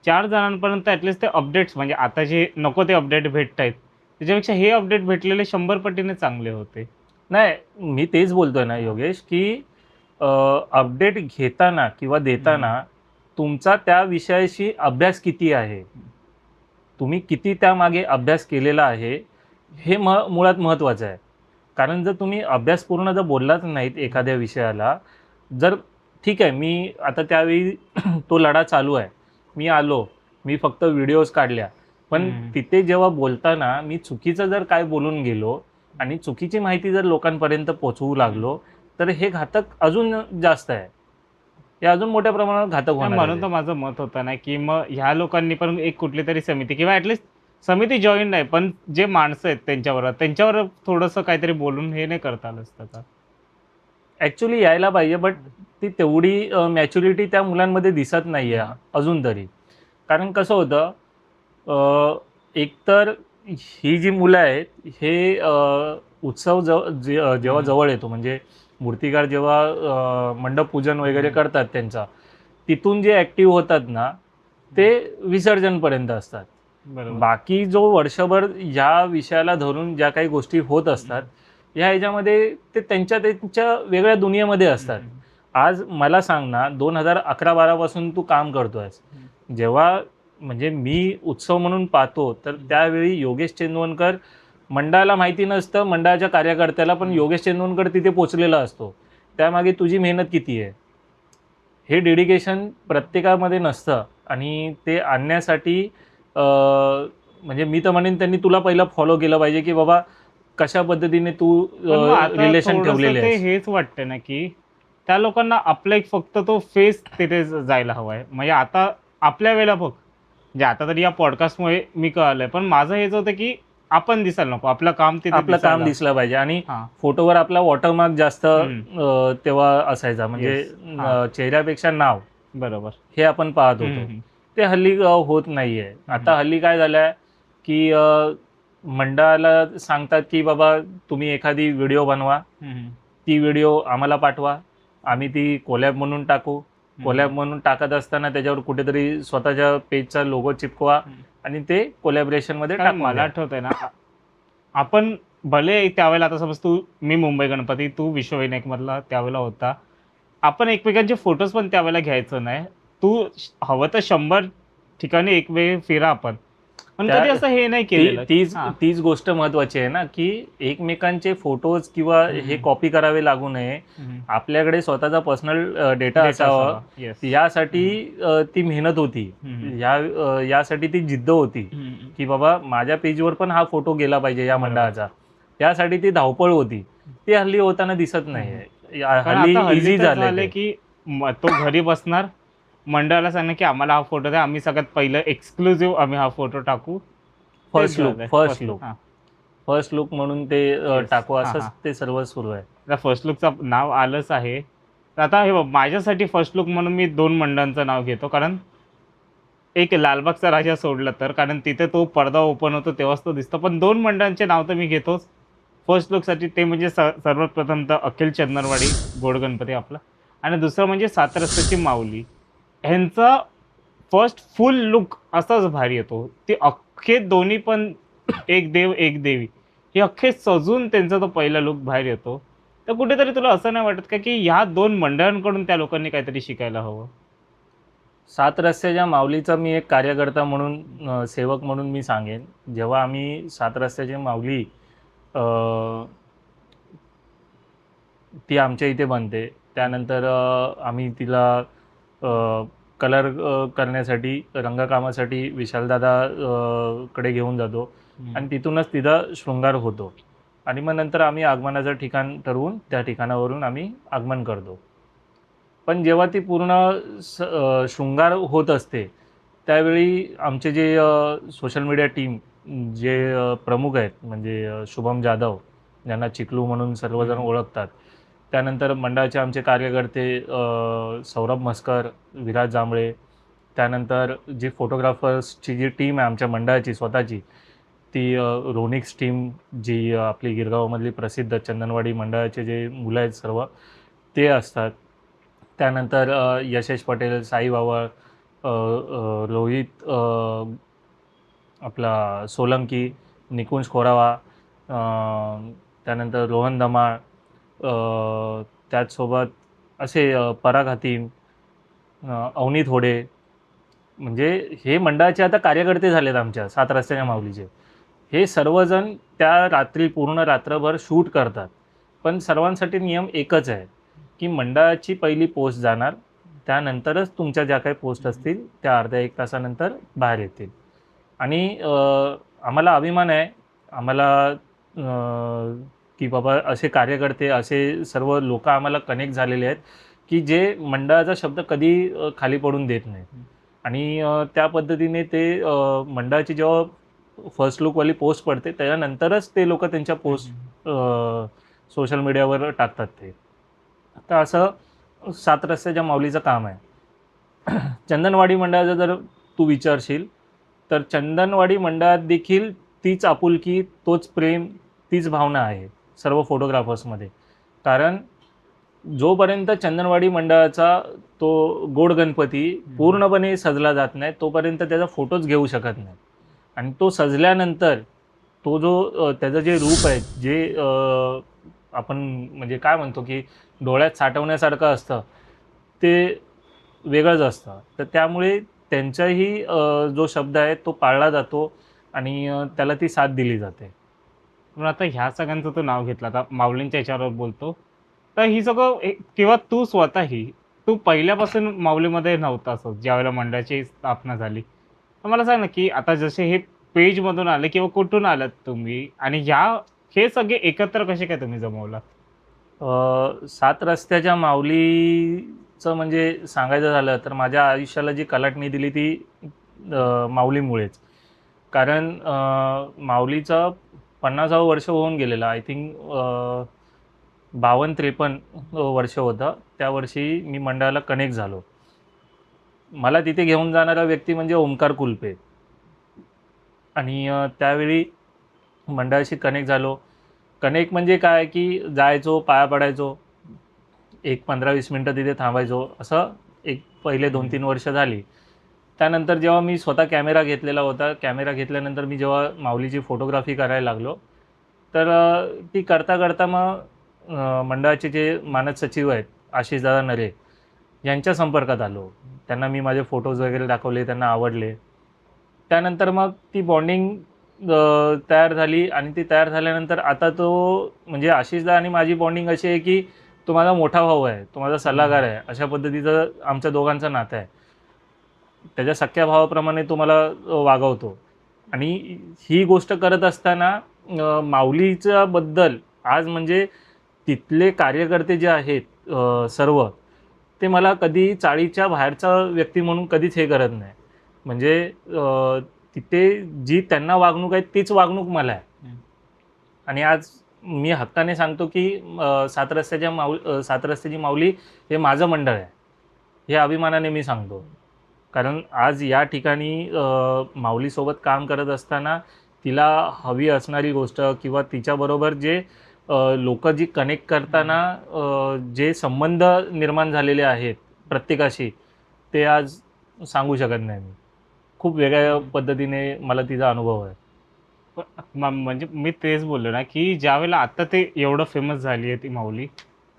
4 जणांपर्यंत ॲटलिस्ट ते अपडेट्स, म्हणजे आता जे नको ते अपडेट भेटत आहेत त्याच्यापेक्षा हे अपडेट भेटलेले 100 पटीने चांगले होते. नाही, मी तेच बोलतोय ना योगेश, की अपडेट घेताना किंवा देताना तुमचा त्या विषयाशी अभ्यास किती आहे, तुम्ही किती त्यामागे अभ्यास केलेला आहे, हे मुळात महत्त्वाचं आहे. कारण जर तुम्ही अभ्यासपूर्ण जर बोललाच नाहीत एखाद्या विषयाला, जर ठीक आहे मी आता त्यावेळी तो लढा चालू आहे, मी आलो, मी फक्त व्हिडिओज काढल्या, पण तिथे जेव्हा बोलताना मी चुकीचं जर काय बोलून गेलो आणि चुकीची माहिती जर लोकांपर्यंत पोहोचवू लागलो तर हे घातक अजून जास्त आहे, हे अजून मोठ्या प्रमाणात घातक होणार म्हणून आहे. तर माझं मत होतं ना की मग ह्या लोकांनी पण एक कुठली तरी समिती किंवा ॲटलिस्ट समिती जॉईन नाही, पण जे माणसं आहेत त्यांच्यावर थोडंसं काहीतरी बोलून हे नाही करता आलं असतं का? ॲक्च्युली यायला पाहिजे, बट ती तेवढी मॅच्युरिटी त्या मुलांमध्ये दिसत नाही आहे अजून तरी. कारण कसं होतं, एकतर ही जी मुलं आहेत हे उत्सव जेव्हा जवळ येतो, म्हणजे मूर्तिकार जेव्हा मंडप पूजन वगैरे करतात त्यांचा, तिथून जे ॲक्टिव्ह होतात ना ते विसर्जनपर्यंत असतात. बरोबर. बाकी जो वर्षभर या विषयाला धरून ज्या काही गोष्टी होत असतात ह्या ह्याच्यामध्ये ते त्यांच्या वेगळ्या दुनियेमध्ये असतात. आज मला सांग ना, 2011-12 पासून तू काम करतोयस, जेव्हा म्हणजे मी उत्सव म्हणून पाहतो तर त्यावेळी योगेश चेंदवनकर मंडळाला माहिती नसतं, मंडळाच्या कार्यकर्त्याला, पण योगेश चेंदवनकर तिथे पोचलेला असतो. त्यामागे तुझी मेहनत किती आहे हे डेडिकेशन प्रत्येकामध्ये नसतं. आणि ते आणण्यासाठी म्हणजे मी तर म्हणेन त्यांनी तुला पहिलं फॉलो केलं पाहिजे की बाबा कशा पद्धतीने तू रिलेशन ठेवलेले ते आहे. हेच वाटतं ना की त्या लोकांना आपला एक फक्त तो फेस तिथे जायला हवा आहे. म्हणजे आता आपल्या वेळेला बघ, म्हणजे आता तरी या पॉडकास्टमुळे मी कळालंय, पण माझं हेच होतं की आपण दिसायला नको, आपलं काम तिथे आपलं काम दिसलं पाहिजे. आणि हां. फोटोवर आपला वॉटरमार्क जास्त तेव्हा असायचा, म्हणजे Yes. चेहऱ्यापेक्षा नाव, बरोबर. हे आपण पाहत होतो. ते हल्ली होत नाहीये. आता हल्ली काय झालंय की मंडळाला सांगतात की बाबा तुम्ही एखादी व्हिडिओ बनवा, ती व्हिडिओ आम्हाला पाठवा, आम्ही ती कोलॅब म्हणून टाकू. कोलॅब म्हणून टाकत असताना त्याच्यावर कुठेतरी स्वतःच्या पेजचा लोगो चिपकवा आणि ते कोलॅबरेशनमध्ये कारण टाकून मला द्या. आठवतंय ना, आपण भले त्यावेळेला, आता समज मी मुंबई गणपती, तू विश्वविनायक मधला त्यावेळेला होता, आपण एकमेकांचे फोटोज पण त्यावेळेला घ्यायचं नाही. तू हवं तर 100 ठिकाणी एक वेळ फिरा आपण, पण कधी असं हे नाही केलेलं. तीच गोष्ट महत्वाची आहे ना, की एकमेकांचे फोटोज किंवा हे कॉपी करावे लागू नये. आपल्याकडे स्वतःचा पर्सनल डेटा असावा, यासाठी ती मेहनत होती, यासाठी ती जिद्द होती की बाबा माझ्या पेजवर पण हा फोटो गेला पाहिजे या मंडळाचा. त्यासाठी ती धावपळ होती, ती हल्ली होताना दिसत नाही. हल्ली इझी झाले की तो घरी बसणार, मंडळाला सांगणार की आम्हाला हा फोटो द्या, आम्ही सगळ्यात पहिलं एक्सक्लुझिव्ह आम्ही हा फोटो टाकू, फर्स्ट लुक म्हणून ते टाकू, असंच ते सर्व सुरू आहे. फर्स्ट लुकचं नाव आलंच आहे. तर आता हे बघ, माझ्यासाठी फर्स्ट लुक म्हणून मी 2 मंडळांचं नाव घेतो. कारण एक लालबागचा राजा सोडला तर, कारण तिथे तो पडदा ओपन होतो तेव्हाच तो दिसतो, पण 2 मंडळांचे नाव तर मी घेतोच फर्स्ट लुकसाठी. ते म्हणजे सर्वात प्रथम तर अखिल चंदनवाडी गोड गणपती आपला, आणि दुसरं म्हणजे 7 रस्त्याची माऊली. ह्यांचा फर्स्ट फुल लुक असाच भारी येतो. ते अख्खे दोन्ही पण एक देव एक देवी, हे अख्खे सजून त्यांचा तो पहिला लुक बाहेर येतो. तर कुठेतरी तुला असं नाही वाटत का, की ह्या 2 मंडळांकडून त्या लोकांनी काहीतरी शिकायला हवं? सात रस्त्याच्या माऊलीचा मी एक कार्यकर्ता म्हणून सेवक म्हणून मी सांगेन, जेव्हा आम्ही सात रस्त्याची माऊली अ, ती आमच्या इथे बनते. त्यानंतर आम्ही तिला कलर करण्यासाठी, रंगकामासाठी विशालदादा कडे घेऊन जातो आणि तिथूनच तिचा शृंगार होतो आणि मग नंतर आम्ही आगमनाचं ठिकाण ठरवून त्या ठिकाणावरून आम्ही आगमन करतो. पण जेव्हा ती पूर्ण शृंगार होत असते, त्यावेळी आमचे जे सोशल मीडिया टीम जे प्रमुख आहेत, म्हणजे शुभम जाधव, ज्यांना चिकलू म्हणून सर्वजण ओळखतात. त्यानंतर मंडळाचे आमचे कार्यकर्ते सौरभ म्हस्कर, विराज जांभळे, त्यानंतर जी फोटोग्राफर्सची जी टीम आहे आमच्या मंडळाची स्वतःची, ती रोनिक्स टीम, जी आपली गिरगावमधली प्रसिद्ध चंदनवाडी मंडळाचे जे मुलं आहेत सर्व, ते असतात. त्यानंतर यशेश पटेल, साई वावळ, रोहित आपला सोलंकी, निकुंज खोरावा, त्यानंतर रोहन धमाळ, त्याचसोबत असे पराग हतीम, अवनीत होडे, म्हणजे हे मंडळाचे आता कार्यकर्ते झालेत आमच्या सात रस्त्याच्या माऊलीचे. हे सर्वजण त्या रात्री पूर्ण रात्रभर शूट करतात. पण सर्वांसाठी नियम एकच आहे की मंडळाची पहिली पोस्ट जाणार, त्यानंतरच तुमच्या ज्या काही पोस्ट असतील त्या अर्ध्या एक तासानंतर बाहेर येतील. आणि आम्हाला अभिमान आहे, आम्हाला की बाबा असे कार्यकर्ते, असे सर्व लोक आम्हाला कनेक्ट झालेले आहेत की जे मंडळाचा शब्द कधी खाली पडून देत नाहीत. आणि त्या पद्धतीने ते मंडळाची जेव्हा फर्स्ट लुकवाली पोस्ट पडते त्याच्यानंतरच ते लोक त्यांच्या पोस्ट सोशल मीडियावर टाकतात ते. तर असं सात रस्त्याच्या माऊलीचं काम आहे. चंदनवाडी मंडळाचं जर तू विचारशील तर चंदनवाडी मंडळात देखील तीच आपुलकी, तोच प्रेम, तीच भावना आहे सर्व फोटोग्राफर्समध्ये. कारण जोपर्यंत चंदनवाडी मंडळाचा तो गोड गणपती पूर्णपणे सजला जात नाही तोपर्यंत त्याचा फोटोच घेऊ शकत नाही. आणि तो सजल्यानंतर तो जो त्याचं जे रूप आहे, जे आपण म्हणजे काय म्हणतो की डोळ्यात साठवण्यासारखं असतं, ते वेगळंच असतं. तर त्यामुळे त्यांचाही जो शब्द आहे तो पाळला जातो आणि त्याला ती साथ दिली जाते. पण आता ह्या सगळ्यांचं तू नाव घेतलं, आता माऊलींच्या याच्यावर बोलतो. तर ही सगळं किंवा तू स्वतःही, तू पहिल्यापासून माऊलीमध्ये नव्हतास ज्यावेळेला मंडळाची स्थापना झाली. तर मला सांग ना, की आता जसे हे पेजमधून आले किंवा कुठून आलात तुम्ही, आणि हे सगळे एकत्र कसे काय तुम्ही जमवलात? सात रस्त्याच्या माऊलीचं म्हणजे सांगायचं झालं तर माझ्या आयुष्याला जी कलाटणी दिली ती माऊलीमुळेच. कारण माऊलीचं 50वं वर्ष होऊन गेलेलं, आय थिंक 52-53 वर्ष होतं. त्या वर्षी मी मंडळाला कनेक्ट झालो. मला तिथे घेऊन जाणारा व्यक्ती म्हणजे ओमकार कुलपे. आणि त्यावेळी मंडळाशी कनेक्ट झालो. कनेक्ट म्हणजे काय की जायचो, पाया पडायचो, एक 15-20 मिनटं तिथे थांबायचो. असं एक पहिले 2-3 वर्ष झाली. त्यानंतर जेव्हा मी स्वतः कॅमेरा घेतलेला होता, कॅमेरा घेतल्यानंतर मी जेव्हा माऊलीची फोटोग्राफी करायला लागलो, तर ती करता करता मग मंडळाचे जे मानद सचिव आहेत आशिषदादा नरे, यांच्या संपर्कात आलो. त्यांना मी माझे फोटोज वगैरे दाखवले, त्यांना आवडले. त्यानंतर मग ती बॉन्डिंग तयार झाली आणि ती तयार झाल्यानंतर आता तो म्हणजे आशिषदा आणि माझी बॉन्डिंग अशी आहे की तो माझा मोठा भाऊ आहे, तो माझा सल्लागार आहे, अशा पद्धतीचं आमच्या दोघांचं नातं आहे. त्याच्या सख्ख्या भावाप्रमाणे तो मला वागवतो. आणि ही गोष्ट करत असताना माऊलीच्या बद्दल आज म्हणजे तिथले कार्यकर्ते जे आहेत सर्व, ते मला कधी चाळीच्या बाहेरचा व्यक्ती म्हणून कधीच हे करत नाही. म्हणजे तिथे जी त्यांना वागणूक आहे तीच वागणूक मला आहे. आणि आज मी हक्काने सांगतो की सात रस्त्याची माऊली हे माझं मंडळ आहे, हे अभिमानाने मी सांगतो. कारण आज या ठिकाणी माऊलीसोबत काम करत असताना तिला हवी असणारी गोष्ट किंवा तिच्याबरोबर जे लोक जी कनेक्ट करताना जे संबंध निर्माण झालेले आहेत प्रत्येकाशी, ते आज सांगू शकत नाही मी. खूप वेगळ्या पद्धतीने मला तिचा अनुभव आहे. म्हणजे मी तेच बोललो ना, की ज्यावेळेला आता ते एवढं फेमस झाली आहे ती माऊली,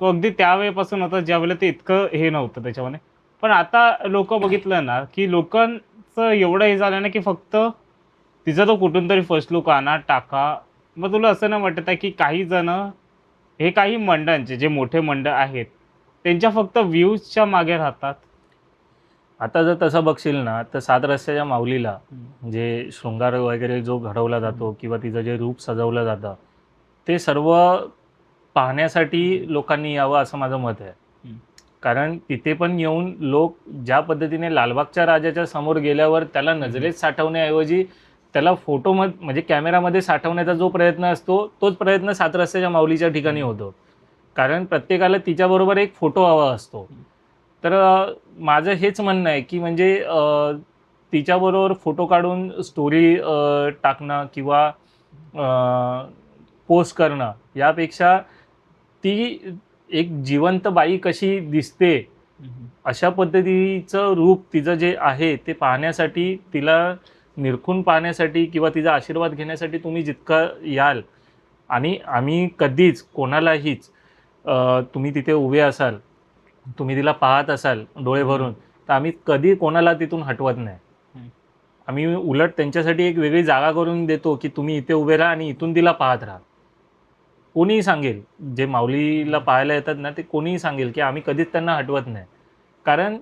तो अगदी त्यावेळेपासून होता ज्यावेळेला ते इतकं हे नव्हतं त्याच्यामध्ये. पण आता लोकं बघितलं ना, की लोकांचं एवढं हे झालं ना, की फक्त तिचा तो कुठून तरी फर्स्ट लूक आणा, टाका. मग तुला असं नाही वाटत आहे, की काही जणं हे काही मंडळांचे जे मोठे मंडळ आहेत, त्यांच्या फक्त व्ह्यूजच्या मागे राहतात? आता जर तसं बघशील ना, तर सात रस्त्याच्या माऊलीला हं, जे शृंगार वगैरे जो घडवला हं, जातो किंवा तिचं जे रूप सजवलं जातं, ते सर्व पाहण्यासाठी लोकांनी यावं असं माझं मत आहे. हं, कारण तिथे पण येऊन लोक ज्या पद्धतीने लालबागच्या राजाच्या समोर गेल्यावर त्याला हं, हं, नजरेत साठवण्याऐवजी त्याला म्हणजे कॅमेरामध्ये साठवण्याचा जो प्रयत्न असतो, तोच प्रयत्न सात रस्त्याच्या माऊलीच्या ठिकाणी हं, होतो. कारण प्रत्येकाला तिच्याबरोबर एक फोटो हवा असतो. हं, तर माझं हेच म्हणणं आहे, की म्हणजे तिच्याबरोबर फोटो काढून स्टोरी टाकणं किंवा पोस्ट करणं यापेक्षा ती एक जिवंत बाई कशी दिसते, हं, अशा पद्धतीचं रूप तिचं जे आहे ते पाहण्यासाठी, तिला निरखून पाहण्यासाठी किंवा तिचा आशीर्वाद घेण्यासाठी तुम्ही जितका याल आणि आम्ही कधीच कोणालाहीच तुम्ही तिथे उभे असाल, तुम्ही तिला पाहत असाल डोळे हं, भरून, तर आम्ही कधी कोणाला तिथून हटवत नाही. हं. आम्ही उलट त्यांच्यासाठी एक वेगळी जागा करून देतो, की तुम्ही इथे उभे राहा आणि इथून तिला पाहत राहा. कोणीही सांगेल, जे माऊलीला पाहायला येतात ना, ते कोणीही सांगेल, की आम्ही कधीच त्यांना हटवत नाही. कारण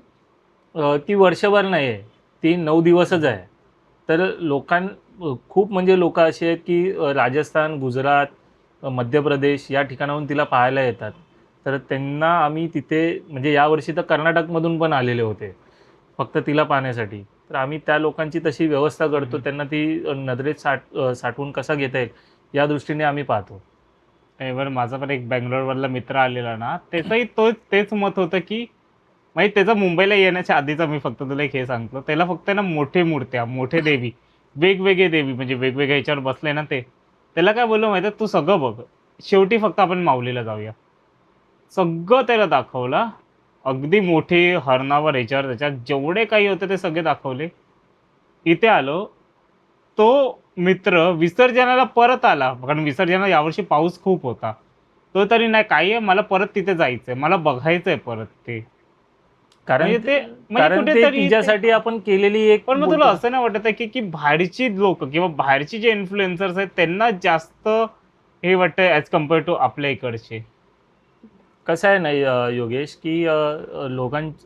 ती वर्षभर नाही आहे, ती 9 दिवसच आहे. तर खूप म्हणजे लोकं अशी आहेत, की राजस्थान, गुजरात, मध्य प्रदेश या ठिकाणाहून तिला पाहायला येतात. तर त्यांना आम्ही तिथे म्हणजे यावर्षी तर कर्नाटकमधून पण आलेले होते, फक्त तिला पाहण्यासाठी. तर आम्ही त्या लोकांची तशी व्यवस्था करतो, त्यांना ती नजरेत साठवून कसा घेता येईल, या दृष्टीने आम्ही पाहतो. बरं माझा पण एक बंगलोरमधला मित्र आलेला ना, त्याचंही तेच मत होतं, की म्हणजे त्याचा मुंबईला येण्याच्या आधीचा मी फक्त तुला एक हे सांगतो. त्याला फक्त ना मोठे मूर्त्या, मोठे देवी, वेगवेगळे देवी म्हणजे वेगवेगळ्या ह्याच्यावर बसले ना ते. त्याला काय बोललो माहिती आहे, "तू सगळं बघ. शेवटी फक्त आपण माऊलीला जाऊया." सगळं त्याला दाखवलं. अगदी मोठे हरणावर ह्याच्यावर त्याच्यात जेवढे काही होते ते सगळे दाखवले. इथे आलो. तो मित्र विसर्जनाला परत आला. कारण विसर्जनाला यावर्षी पाऊस खूप होता. तो तरी नाही काही आहे मला परत तिथे जायचंय. मला बघायचंय परत ते. कारण म्हणजे ते ते म्हणजे कारण ते कुठेतरी ते तिच्यासाठी आपण केलेली एक पण मग तुला बोलतो ना. असं नाही वाटत आहे, की बाहेरची लोकं किंवा बाहेरची जे इन्फ्लुएन्सर्स आहेत त्यांना जास्त हे वाटतंय ॲज कंपेअर टू आपल्या इकडचे? कसं आहे ना योगेश, की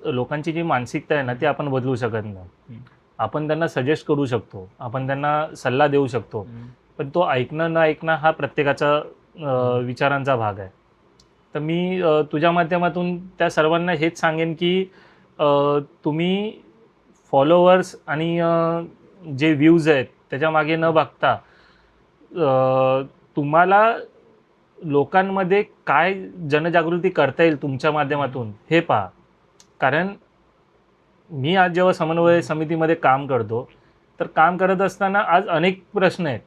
लोकांची जी मानसिकता आहे ना, ती आपण बदलू शकत नाही. हं, आपण त्यांना सजेस्ट करू शकतो. आपण त्यांना सल्ला देऊ शकतो. हं, पण तो ऐकणं न ऐकणं हा प्रत्येकाचा हं, विचारांचा भाग आहे. तर मी तुझ्या माध्यमातून त्या सर्वांना हेच सांगेन, की अ, तुम्ही फॉलोवर्स आणि जे व्ह्यूज आहेत त्याच्यामागे न बघता तुम्हाला लोकांमध्ये काय जनजागृती करता येईल तुमच्या हं, माध्यमातून हे पहा. कारण मी आज जेव्हा समन्वय हं, समितीमध्ये काम करतो, तर काम करत असताना आज अनेक प्रश्न आहेत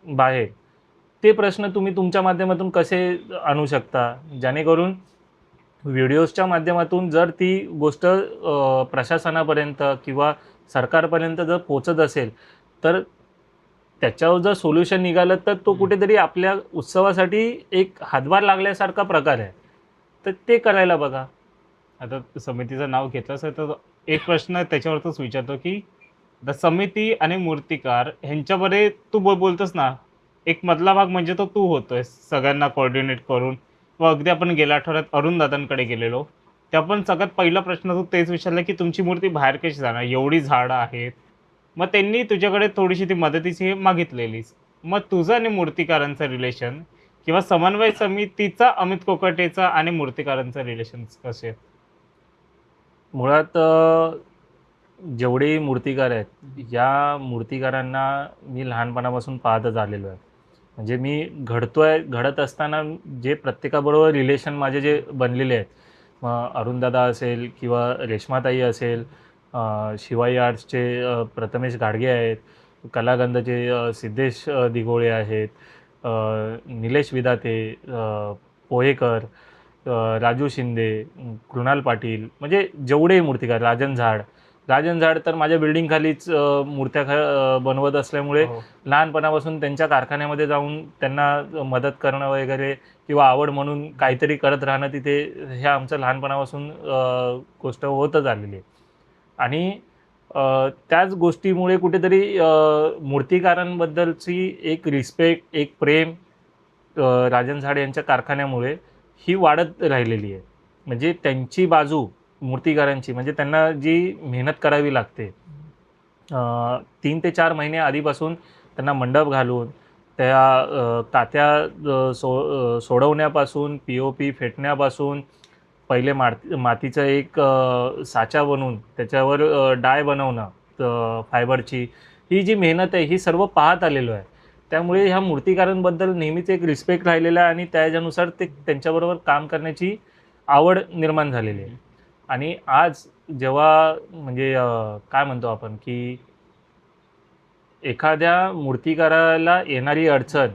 बाहेर. ते प्रश्न तुम्ही तुमच्या माध्यमातून कसे आणू शकता? जेणेकरून व्हिडिओजच्या माध्यमातून जर ती गोष्ट प्रशासनापर्यंत किंवा सरकारपर्यंत जर पोहोचत असेल, तर त्याच्यावर जर सोल्युशन निघालं, तर तो हं. कुठेतरी आपल्या उत्सवासाठी एक हातभार लागल्यासारखा प्रकार आहे. तर ते करायला बघा. आता समितीचं नाव घेतलंस आहे, तर एक प्रश्न त्याच्यावरच विचारतो, की आता समिती आणि मूर्तिकार ह्यांच्यामध्ये तू बोलतोस ना, एक मधला भाग म्हणजे तो तू होतोयस सगळ्यांना कोऑर्डिनेट करून व अगदी आपण गेल्या आठवड्यात अरुणदादांकडे गेलेलो. त्या पण सगळ्यात पहिला प्रश्न तू तेच विचारला, की तुमची मूर्ती बाहेर कशी जाणार? एवढी झाडं आहेत. मग त्यांनी तुझ्याकडे थोडीशी ती मदतीची हे मागितलेलीच. मग तुझं आणि मूर्तिकारांचं रिलेशन किंवा समन्वय समितीचा अमित कोकाटेचा आणि मूर्तिकारांचं रिलेशन कसे आहेत? मुळात जेवढे मूर्तिकार आहेत, हं, या मूर्तिकारांना मी लहानपणापासून पाहतच आलेलो आहे. म्हणजे मी घडत असताना जे प्रत्येकाबरोबर रिलेशन माझे जे बनलेले आहेत, मग अरुणदादा असेल किंवा रेश्माताई असेल, शिवाई आर्ट्सचे प्रथमेश घाडगे आहेत, कलागंधचे सिद्धेश दिघोळे आहेत, निलेश विधाते, पोहेकर, राजू शिंदे, कृणाल पाटील, म्हणजे जेवढे मूर्तिकार, राजन झाड, राजन झाड तर माझ्या बिल्डिंग खालीच मूर्त्या बनवत असल्यामुळे हो. लहानपणापासून त्यांच्या कारखान्यामध्ये जाऊन त्यांना मदत करणं वगैरे किंवा आवड म्हणून काहीतरी करत राहणं तिथे, हे आमचं लहानपणापासून गोष्ट होतच आलेली आहे. आणि त्याच गोष्टीमुळे कुठेतरी मूर्तिकारांबद्दलची एक रिस्पेक्ट, एक प्रेम राजन झाड यांच्या कारखान्यामुळे ही वाढत राहिलेली आहे. म्हणजे त्यांची बाजू मूर्तिकारांची, म्हणजे त्यांना जी मेहनत करावी लागते 3 ते 4 महिने आधीपासून त्यांना मंडप घालून त्या तात्या सोडवण्यापासून, POP फेटण्यापासून, पहिले मातीचं एक साचा बनवून त्याच्यावर डाय बनवणं फायबरची, ही जी मेहनत आहे ही सर्व पाहत आलेलो आहे. त्यामुळे ह्या मूर्तिकारांबद्दल नेहमीच एक रिस्पेक्ट राहिलेला आहे आणि त्याच्यानुसार ते त्यांच्याबरोबर काम करण्याची आवड निर्माण झालेली आहे. आणि आज जेव्हा म्हणजे काय म्हणतो आपण की एखाद्या मूर्तिकाराला येणारी अडचण,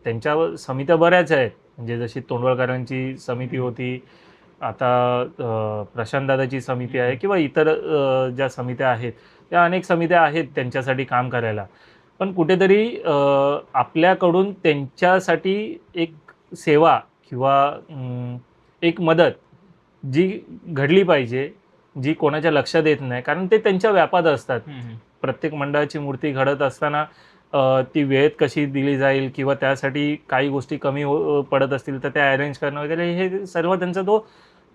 त्यांच्यावर समित्या बऱ्याच आहेत, म्हणजे जशी तोंडवळकरांची समिती होती, आता प्रशांतदादाची समिती आहे किंवा इतर ज्या समित्या आहेत त्या अनेक समित्या आहेत त्यांच्यासाठी काम करायला. पण कुठेतरी आपल्याकडून त्यांच्यासाठी एक सेवा किंवा एक मदत जी घडली पाहिजे, जी कोणाच्या लक्षात येत नाही, कारण ते त्यांच्या व्यापात असतात. प्रत्येक मंडळाची मूर्ती घडत असताना ती वेळेत कशी दिली जाईल किंवा त्यासाठी काही गोष्टी कमी पडत असतील तर त्या अरेंज करणं वगैरे, हे सर्व त्यांचा तो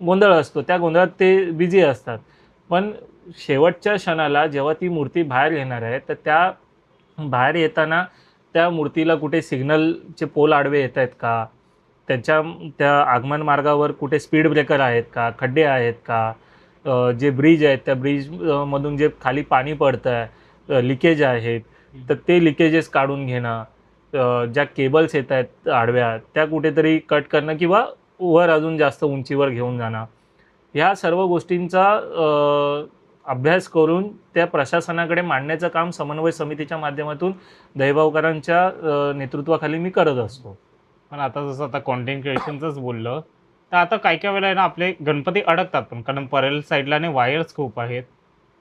गोंधळ असतो. त्या गोंधळात ते बिझी असतात. पण शेवटच्या क्षणाला जेव्हा ती मूर्ती बाहेर येणार आहे, तर त्या बाहेर येताना त्या मूर्तीला कुठे सिग्नलचे पोल आडवे येत आहेत का, त्या आगमन मार्गावर कुठे स्पीड ब्रेकर आहेत का, खड्डे आहेत का, जे ब्रिज आहेत त्या ब्रिज मधून जे खाली पाणी पडतं आहे, लिकेज आहेत, तर ते लिकेजेस काढून घेणं, ज्या केबल्स येत आहेत आडव्या त्या कुठेतरी कट करणं किंवा वर अजून जास्त उंचीवर घेऊन जाणं, ह्या सर्व गोष्टींचा अभ्यास करून त्या प्रशासनाकडे मांडण्याचं काम समन्वय समितीच्या माध्यमातून दहीभाऊकरांच्या नेतृत्वाखाली मी करत असतो. पण आता जसं आता कॉन्टेंट क्रिएशनचंच बोललं, तर आता काही काही वेळेला ना आपले गणपती अडकतात पण, कारण परेल साईडला वायर्स खूप आहेत.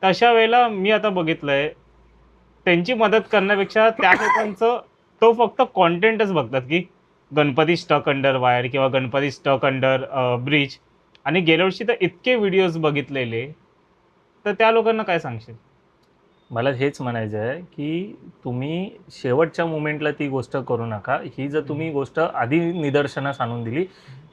तर अशा वेळेला मी आता बघितलंय त्यांची मदत करण्यापेक्षा त्या लोकांचं तो फक्त कॉन्टेंटच बघतात की गणपती स्टक अंडर वायर किंवा गणपती स्टक अंडर ब्रिज. आणि गेल्या वर्षी तर इतके व्हिडिओज बघितलेले, तर त्या लोकांना काय सांगशील? मला हेच म्हणायचं आहे की तुम्ही शेवटच्या मोमेंटला ती गोष्ट करू नका. ही जर तुम्ही गोष्ट आधी निदर्शनास आणून दिली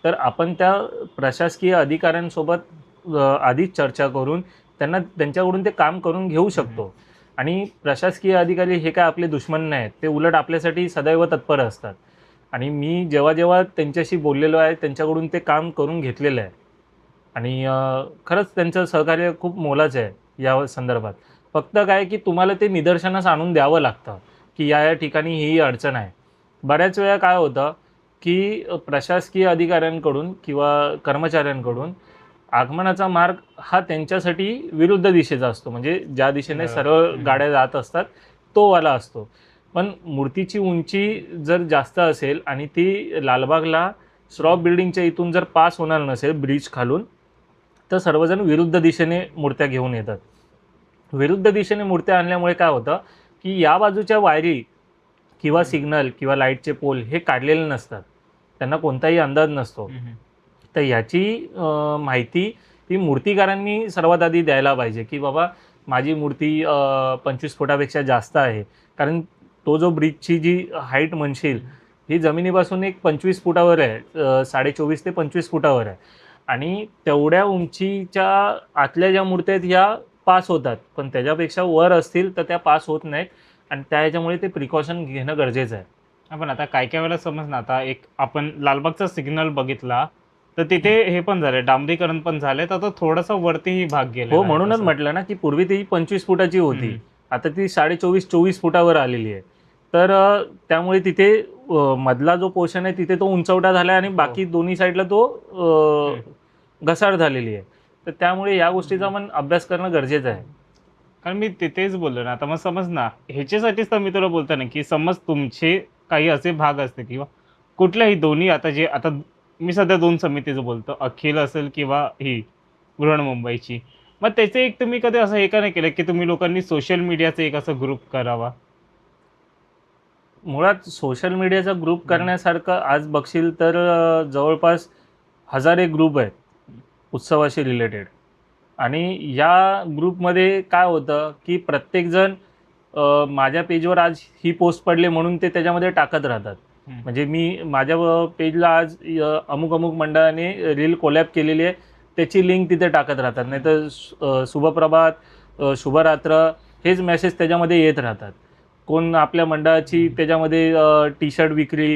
तर आपण त्या प्रशासकीय अधिकाऱ्यांसोबत आधीच चर्चा करून त्यांच्याकडून ते काम करून घेऊ शकतो. आणि प्रशासकीय अधिकारी हे काय आपले दुश्मन नाहीत, ते उलट आपल्यासाठी सदैव तत्पर असतात. आणि मी जेव्हा जेव्हा त्यांच्याशी बोललेलो आहे त्यांच्याकडून ते काम करून घेतलेलं आहे. आणि खरंच त्यांचं सहकार्य खूप मोलाचं आहे या संदर्भात. फक्त काय की तुम्हाला ते निदर्शनास आणून द्यावं लागतं की या ठिकाणी ही अडचण आहे. बऱ्याच वेळा काय होतं की प्रशासकीय अधिकाऱ्यांकडून किंवा कर्मचाऱ्यांकडून आगमनाचा मार्ग हा त्यांच्यासाठी विरुद्ध दिशेचा असतो, म्हणजे ज्या दिशेने सरळ गाड्या जात असतात तो वाला असतो. पण मूर्तीची उंची जर जास्त असेल आणि ती लालबागला श्रॉफ बिल्डिंगच्या इथून जर पास होणार नसेल ब्रिज खालून, तर सर्वजण विरुद्ध दिशेने मूर्त्या घेऊन येतात. विरुद्ध दिशेने मूर्त्या आणल्यामुळे काय होतं की या बाजूच्या वायरी किंवा सिग्नल किंवा लाईटचे पोल हे काढलेले नसतात, त्यांना कोणताही अंदाज नसतो. तर ह्याची माहिती ती मूर्तिकारांनी सर्वात आधी द्यायला पाहिजे की बाबा माझी मूर्ती 25 फुटापेक्षा जास्त आहे. कारण तो जो ब्रिजची जी हाईट म्हणशील ही जमिनीपासून एक 25 फुटावर आहे, 24.5 ते 25 फुटावर आहे. आणि तेवढ्या उंचीच्या आतल्या ज्या मूर्त्या आहेत ह्या पास होतात, पण त्याच्यापेक्षा वर असतील तर त्या पास होत नाहीत. आणि त्या ह्याच्यामुळे ते प्रिकॉशन घेणं गरजेचं आहे. आपण आता काय काय वेळेला समज ना, आता एक आपण लालबागचा सिग्नल बघितला तर तिथे हे पण झालं, डांबरीकरण पण झालंय, तर आता थोडासा वरतीही भाग गेला. हो, म्हणूनच म्हटलं ना की पूर्वी ती 25 फुटाची होती, आता ती 24.5-24 फुटावर आलेली आहे. तर त्यामुळे तिथे मधला जो पोर्शन आहे तिथे तो उंचवटा झाला आणि बाकी दोन्ही साईडला तो घसाड झालेली आहे. तर त्यामुळे या गोष्टीचा पण अभ्यास करणं गरजेचं आहे. कारण मी तिथेच बोललो ना, आता मग समज ना ह्याच्यासाठीच तर मी तुला बोलतो ना की समज तुमचे काही असे भाग असते किंवा कुठल्याही दोन्ही, आता जे आता मी सध्या 2 समितीचं बोलतो, अखिल असेल किंवा ही बृहन्मुंबईची, मग त्याचे एक तुम्ही कधी असं हे का नाही केलं की तुम्ही लोकांनी सोशल मीडियाचा एक असा ग्रुप करावा? मुळात सोशल मीडियाचा ग्रुप करण्यासारखं आज बघशील तर जवळपास 1000 एक ग्रुप आहेत उत्सवाशी रिलेटेड. आणि या ग्रुपमध्ये काय होतं की प्रत्येकजण माझ्या पेजवर आज ही पोस्ट पडली म्हणून ते त्याच्यामध्ये टाकत राहतात. म्हणजे मी माझ्या पेजला आज अमुक अमुक मंडळाने रील कोलॅब केलेली आहे त्याची लिंक तिथे टाकत राहतात. नाही तर शुभप्रभात, शुभरात्र हेच मेसेज त्याच्यामध्ये येत राहतात. कोण आपल्या मंडळाची त्याच्यामध्ये टी शर्ट विक्री,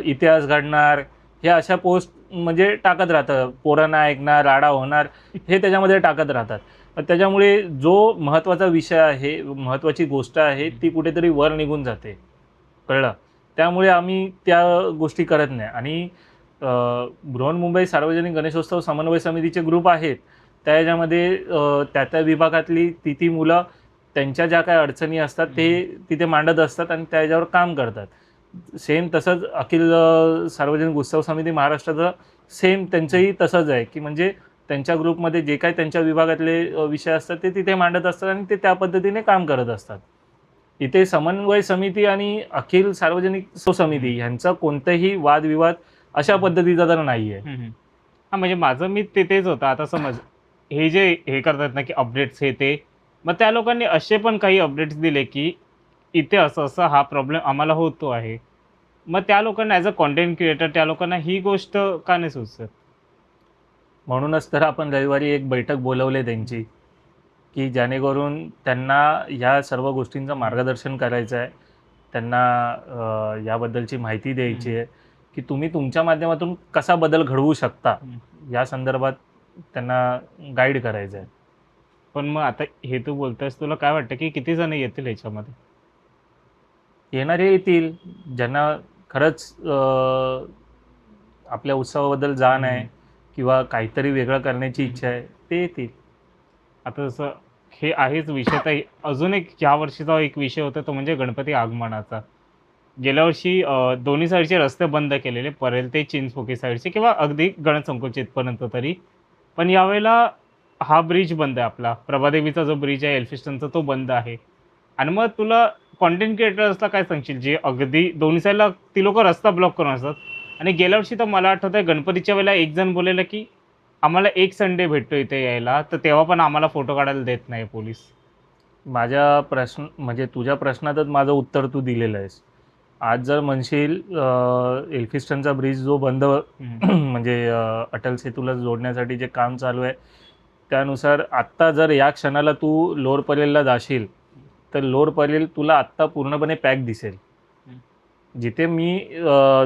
इतिहास घडणार, ह्या अशा पोस्ट म्हणजे टाकत राहतात. पोरांना ऐकणार, राडा होणार, हे त्याच्यामध्ये टाकत राहतात. त्याच्यामुळे जो महत्त्वाचा विषय आहे, महत्त्वाची गोष्ट आहे ती कुठेतरी वर निघून जाते, कळलं. त्यामुळे आम्ही त्या गोष्टी करत नाही. आणि बृहन्मुंबई सार्वजनिक गणेशोत्सव समन्वय समितीचे ग्रुप आहेत, त्या ह्याच्यामध्ये त्या त्या विभागातली ती मुलं त्यांच्या ज्या काही अडचणी असतात ते तिथे मांडत असतात आणि त्या ह्याच्यावर काम करतात. सेम तसंच अखिल सार्वजनिक उत्सव समिती महाराष्ट्राचं सेम त्यांचंही तसंच आहे की म्हणजे त्यांच्या ग्रुपमध्ये जे काही त्यांच्या विभागातले विषय असतात ते तिथे मांडत असतात आणि ते त्या पद्धतीने काम करत असतात. इथे समन्वय समिती आणि अखिल सार्वजनिक उत्सव समिती ह्यांचा कोणताही वादविवाद अशा पद्धतीचा तर नाही आहे. हां, म्हणजे माझं मी तेच होतं. आता समज हे जे हे करतात ना, की अपडेट्स हे ते, मग त्या लोकांनी असे पण काही अपडेट्स दिले, की इथे असं-असं हा प्रॉब्लेम आम्हाला होतो आहे. मग त्या लोकांना ॲज अ कंटेंट क्रिएटर त्या लोकांना ही गोष्ट का नाही सुचत? म्हणूनच तर आपण रविवारी एक बैठक बोलवली त्यांची, की जेणेकरून त्यांना ह्या सर्व गोष्टींचं मार्गदर्शन करायचं आहे. त्यांना याबद्दलची माहिती द्यायची आहे की तुम्ही तुमच्या माध्यमातून कसा बदल घडवू शकता, या संदर्भात त्यांना गाईड करायचं आहे. पण मग आता हे तू बोलतोयस, तुला काय वाटतं, की किती जण येतील ह्याच्यामध्ये? येणारे येतील, ज्यांना खरंच आपल्या उत्सवाबद्दल जाण आहे किंवा काहीतरी वेगळं करण्याची इच्छा आहे ते येतील. आता जसं हे आहेच विषय, तर अजून एक ह्या वर्षीचा एक विषय होता तो म्हणजे गणपती आगमनाचा. गेल्या वर्षी दोन्ही साईडचे रस्ते बंद केलेले, परेल ते चिंचपोकी साईडचे किंवा अगदी गणसंकुचितपर्यंत तरी. पण यावेळेला हा ब्रिज बंद आहे आपला. प्रभादेवीचा जो ब्रिज आहे एल्फिस्टनचा तो बंद आहे. आणि मग तुला कंटेंट क्रिएटर्सला काय सांगशील, जे अगदी दोन्ही साईडला ती लोकं रस्ता ब्लॉक करून असतात. आणि गेल्या वर्षी तर मला आठवतंय गणपतीच्या वेळेला एक जण बोललेलं, की आम्हाला एक संडे भेटतो इथे यायला, तर तेव्हा पण आम्हाला फोटो काढायला देत नाही पोलीस. माझ्या प्रश्न म्हणजे तुझ्या प्रश्नातच माझं उत्तर तू दिलेलं आहेस. आज जर म्हणशील एल्फिस्टनचा ब्रिज जो बंद म्हणजे अटल सेतूला जोडण्यासाठी जे काम चालू आहे त्यानुसार आत्ता जर या क्षणाला तू लोअर परेलला जाशील तर लोअर परेल तुला आत्ता पूर्णपणे पॅक दिसेल. जिथे मी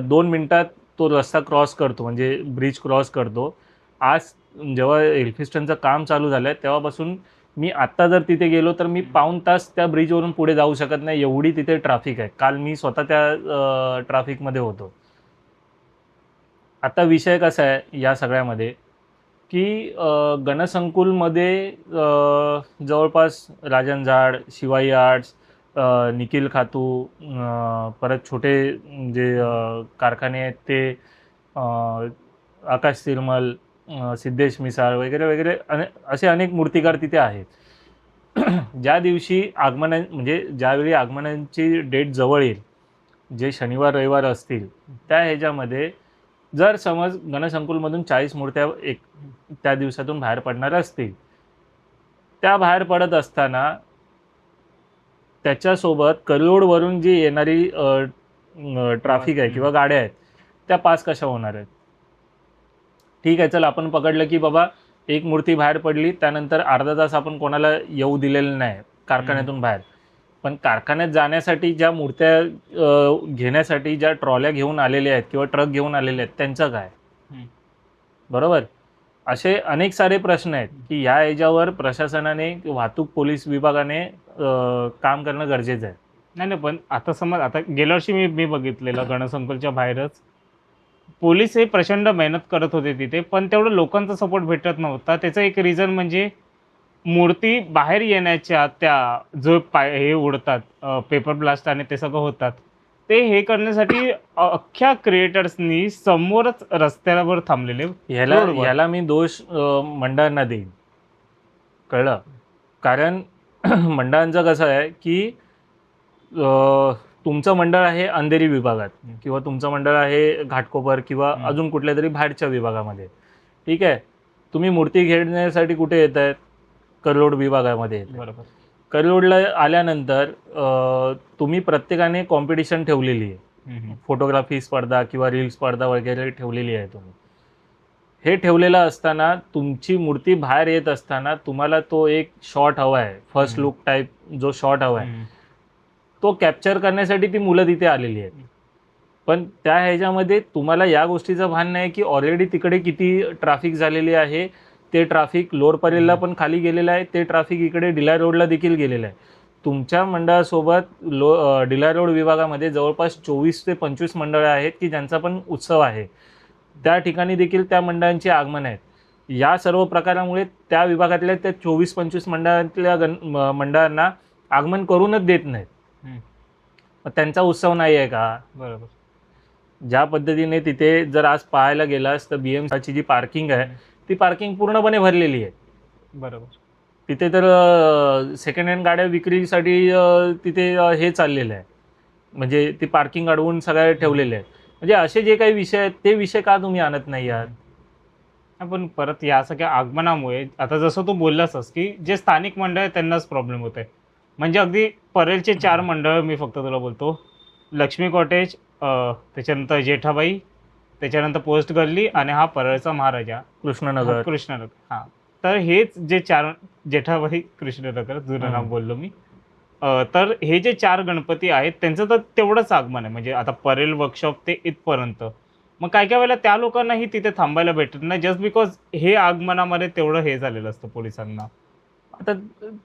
2 मिनिटात तो रस्ता क्रॉस करतो म्हणजे ब्रिज क्रॉस करतो, आज जेव्हा एल्फिस्टनचं काम चालू झालं आहे तेव्हापासून मी आत्ता जर तिथे गेलो तर मी पाऊण तास त्या ब्रिजवरून पुढे जाऊ शकत नाही, एवढी तिथे ट्रॅफिक आहे. काल मी स्वतः त्या ट्रॅफिकमध्ये होतो. आता विषय कसा आहे या सगळ्यामध्ये की गणसंकुलमध्ये जवळपास राजन झाड, शिवाई आर्ट्स, निखिल खातू, परत छोटे जे कारखाने आहेत ते आकाश सिरमल, सिद्धेश मिसाळ वगैरे वगैरे असे अनेक मूर्तिकार तिथे आहेत. ज्या दिवशी म्हणजे ज्यावेळी आगमनाची डेट जवळ येईल, जे शनिवार रविवार असतील त्या ह्याच्यामध्ये जर समज गणसंकुलमधून 40 मूर्त्या त्या दिवसातून बाहेर पडणार असतील, त्या बाहेर पडत असताना त्याच्यासोबत करोडवरून जी येणारी ट्रॅफिक आहे किंवा गाड्या आहेत त्या पास कशा होणार आहेत. ठीक आहे, चल आपण पकडलं की बाबा एक मूर्ती बाहेर पडली, त्यानंतर अर्धा तास आपण कोणाला येऊ दिलेलं नाही कारखान्यातून बाहेर. पण कारखान्यात जाण्यासाठी ज्या मूर्त्या घेण्यासाठी ज्या ट्रॉल्या घेऊन आलेल्या आहेत किंवा ट्रक घेऊन आलेले आहेत त्यांचं काय, बरोबर. असे अनेक सारे प्रश्न आहेत की ह्या याच्यावर प्रशासनाने, वाहतूक पोलीस विभागाने काम करणं गरजेचं आहे. नाही, पण आता समज आता गेल्या वर्षी मी बघितलेलं गणसंकुलच्या बाहेरच पोलीस हे प्रचंड मेहनत करत होते तिथे, पण तेवढं लोकांचा सपोर्ट भेटत नव्हता. त्याचं एक रिझन म्हणजे मूर्ती बाहेर येण्याच्या त्या जो हे उडतात पेपर ब्लास्ट आणि ते सगळं होतात, ते हे करण्यासाठी अख्ख्या क्रिएटर्सनी समोरच रस्त्यावर थांबलेले ह्याला मी दोष मंडळांना देईन. कळलं. कारण मंडळांचं कसं आहे की तुमचं मंडळ आहे अंधेरी विभागात किंवा तुमचं मंडळ आहे घाटकोपर किंवा अजून कुठल्या तरी बाहेरच्या विभागामध्ये. ठीक आहे, तुम्ही मूर्ती घेण्यासाठी कुठे येत आहेत? करोड विभागामध्ये येत. बरोबर. करोडला आल्यानंतर तुम्ही प्रत्येकाने कॉम्पिटिशन ठेवलेली आहे, फोटोग्राफी स्पर्धा किंवा रील स्पर्धा वगैरे ठेवलेली आहे. तुम्ही हे ठेवलेलं असताना तुमची मूर्ती बाहेर येत असताना तुम्हाला तो एक शॉट हवा आहे, फर्स्ट लुक टाईप जो शॉट हवा आहे, तो कॅप्चर करण्यासाठी ती मुलं तिथे आलेली आहेत. पण त्या ह्याच्यामध्ये तुम्हाला या गोष्टीचं भान नाही की ऑलरेडी तिकडे किती ट्रॅफिक झालेली आहे. ते ट्रॅफिक लोअर परेलला पण खाली गेलेलं आहे, ते ट्रॅफिक इकडे डिलाय रोडला देखील गेलेलं आहे. तुमच्या मंडळासोबत डिलाय रोड विभागामध्ये जवळपास 24 ते 25 मंडळं आहेत की ज्यांचा पण उत्सव आहे. त्या ठिकाणी देखील त्या मंडळांचे आगमन आहेत. या सर्व प्रकारामुळे त्या विभागातल्या त्या 24-25 मंडळातल्या मंडळांना आगमन करूनच देत नाहीत. मग त्यांचा उत्सव नाही आहे का? बरोबर. ज्या पद्धतीने तिथे जर आज पाहायला गेलास तर BMCची जी पार्किंग आहे ती पार्किंग पूर्णपणे भरलेली आहे. बरोबर. तिथे तर सेकंड हँड गाड्या विक्रीसाठी तिथे हे चाललेलं आहे, म्हणजे ती पार्किंग अडवून सगळ्या ठेवलेले आहेत. म्हणजे असे जे काही विषय आहेत ते विषय का तुम्ही आणत नाही आहात? पण परत या सगळ्या आगमनामुळे आता जसं तू बोललासच की जे स्थानिक मंडळ आहे त्यांनाच प्रॉब्लेम होत आहे. म्हणजे अगदी परेलचे 4 मंडळ मी फक्त तुला बोलतो, लक्ष्मी कॉटेज, त्याच्यानंतर जेठाबाई, त्याच्यानंतर पोस्ट गल्ली आणि हा परळचा महाराजा कृष्णनगर. कृष्णनगर. हां, तर हेच जे 4 जेठाबाई कृष्णनगर जुनं नाव बोललो मी. तर हे जे 4 गणपती आहेत त्यांचं तर तेवढंच आगमन आहे. म्हणजे आता परेल वर्कशॉप ते इथपर्यंत. मग काय काय वेळेला त्या लोकांनाही तिथे थांबायला भेटत नाही जस्ट बिकॉज हे आगमनामध्ये तेवढं हे झालेलं असतं पोलिसांना. आता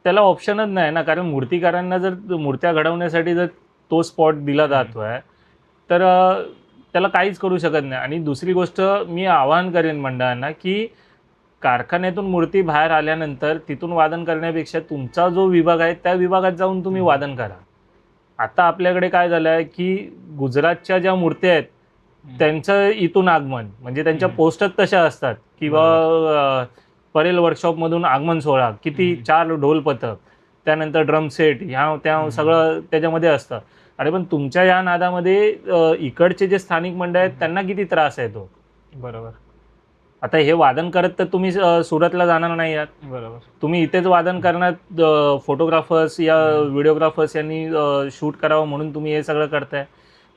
त्याला ऑप्शनच नाही ना, कारण मूर्तिकारांना जर मूर्त्या घडवण्यासाठी जर तो स्पॉट दिला जातोय तर त्याला काहीच करू शकत नाही. आणि दुसरी गोष्ट मी आवाहन करेन मंडळांना की कारखान्यातून मूर्ती बाहेर आल्यानंतर तिथून वादन करण्यापेक्षा तुमचा जो विभाग आहे त्या विभागात जाऊन तुम्ही वादन करा. आता आपल्याकडे काय झालं आहे की गुजरातच्या ज्या मूर्त्या आहेत त्यांचं इथून आगमन, म्हणजे त्यांच्या पोस्टच तशा असतात किंवा परेल वर्कशॉपमधून आगमन सोहळा, किती 4 ढोल पथक, त्यानंतर ड्रम सेट, ह्या त्या सगळं त्याच्यामध्ये असतं. अरे पण तुमच्या या नादामध्ये इकडचे जे स्थानिक मंडळ आहेत त्यांना किती त्रास आहे तो. बरोबर. आता हे वादन करत तर तुम्ही सुरतला जाणार नाही आहात. बरोबर. तुम्ही इथेच वादन करण्यात फोटोग्राफर्स या व्हिडिओग्राफर्स यांनी शूट करावं म्हणून तुम्ही हे सगळं करताय.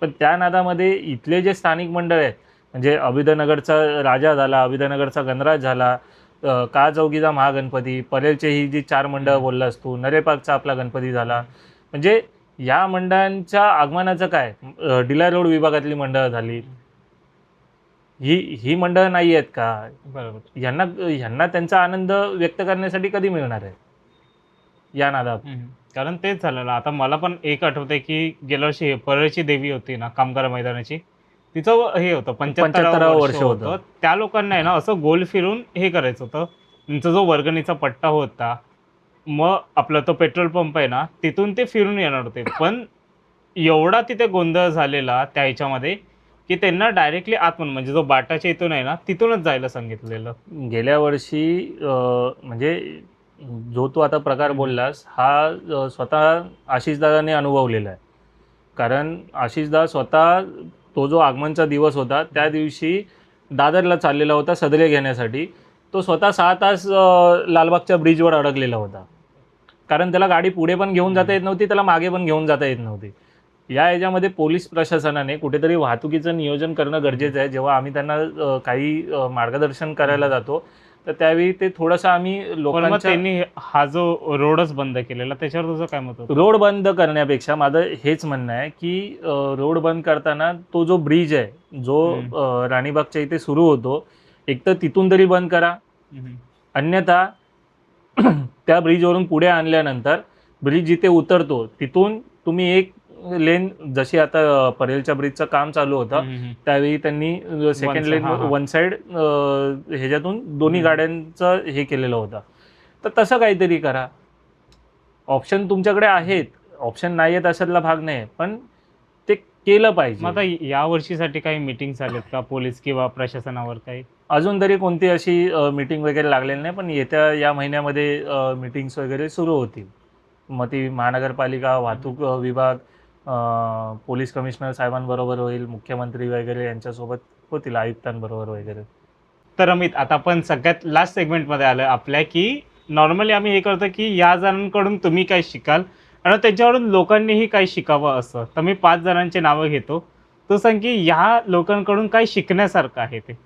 पण त्या नादामध्ये इथले जे स्थानिक मंडळ आहेत, म्हणजे अभिदनगरचा राजा झाला, अभिदनगरचा गणराज झाला, काळचौकीचा महागणपती, परेलचे ही जी 4 मंडळ बोललास तू, नरेपाकचा आपला गणपती झाला, म्हणजे या मंडळांच्या आगमनाचं काय, डिलाय रोड विभागातली मंडळं झाली, ही मंडळं नाही आहेत का? बरोबर. ह्यांना त्यांचा आनंद व्यक्त करण्यासाठी कधी मिळणार आहे या नादात? कारण तेच झालं ना. आता मला पण एक आठवतंय की गेल्या वर्षी परळची देवी होती ना कामगार मैदानाची, तिचं हे होतं 75वं वर्ष होतं. त्या लोकांना आहे ना असं गोल फिरून हे करायचं होतं. त्यांचा जो वर्गणीचा पट्टा होता, मग आपला तो पेट्रोल पंप आहे ना तिथून ते फिरून येणार होते. पण एवढा तिथे गोंधळ झालेला त्या ह्याच्यामध्ये की त्यांना डायरेक्टली आतमध्ये म्हणजे जो बाटाच्या इथून आहे ना तिथूनच जायला सांगितलेलं. गेल्या वर्षी म्हणजे जो तू आता प्रकार बोललास हा स्वतः आशिषदादाने अनुभवलेला आहे. कारण आशिषदा स्वतः तो जो आगमनचा दिवस होता त्या दिवशी दादरला चाललेला होता सदरे घेण्यासाठी. तो स्वतः 6 तास लालबागच्या ब्रिजवर अडकलेला होता, कारण त्याला गाडी पुढे पण घेऊन जाता येत नव्हती, त्याला मागे पण घेऊन जाता येत नव्हती. या ह्याच्यामध्ये पोलीस प्रशासनाने कुठेतरी वाहतुकीचं नियोजन करणं गरजेचं आहे. जेव्हा आम्ही त्यांना काही मार्गदर्शन करायला जातो तर त्यावेळी ते थोडंसं आम्ही लोकांच्या, त्यांनी हा जो रोडच बंद केलेला त्याच्यावर तुझं काय मत होतं? रोड बंद करण्यापेक्षा माझं हेच म्हणणं आहे की रोड बंद करताना तो जो ब्रिज आहे जो राणीबागच्या इथे सुरू होतो, एक तर तिथून तरी बंद करा, अन्यथा त्या ब्रिजवरून पुढे आणल्यानंतर ब्रिज जिथे उतरतो तिथून तुम्ही एक लेन, जशी आता परेलच्या ब्रिजचं काम चालू होतं त्यावेळी त्यांनी सेकंड लेन वन साईड ह्याच्यातून दोन्ही गाड्यांचं हे केलेलं होतं. तर तसं काहीतरी करा. ऑप्शन तुमच्याकडे आहेत, ऑप्शन नाही आहेत अशातला भाग नाही, पण ते केलं पाहिजे. मग आता या वर्षीसाठी काही मीटिंग झालेत का पोलीस किंवा प्रशासनावर काही? अजून तरी कोणती अशी मीटिंग वगैरे लागलेली नाही, पण येत्या या महिन्यामध्ये मीटिंग्स वगैरे सुरू होतील. मग ती महानगरपालिका, वाहतूक विभाग, पोलीस कमिशनर साहेबांबरोबर होईल, मुख्यमंत्री वगैरे यांच्यासोबत होतील, आयुक्तांबरोबर वगैरे. तर अमित, आता आपण सगळ्यात लास्ट सेगमेंटमध्ये आलो आपल्या, की नॉर्मली आम्ही हे करतो की या जणांकडून तुम्ही काय शिकाल आणि त्यांच्याकडून लोकांनीही काय शिकावं असं. तर मी 5 जणांची नावं घेतो. तो सांग की ह्या लोकांकडून काय शिकण्यासारखं आहे ते.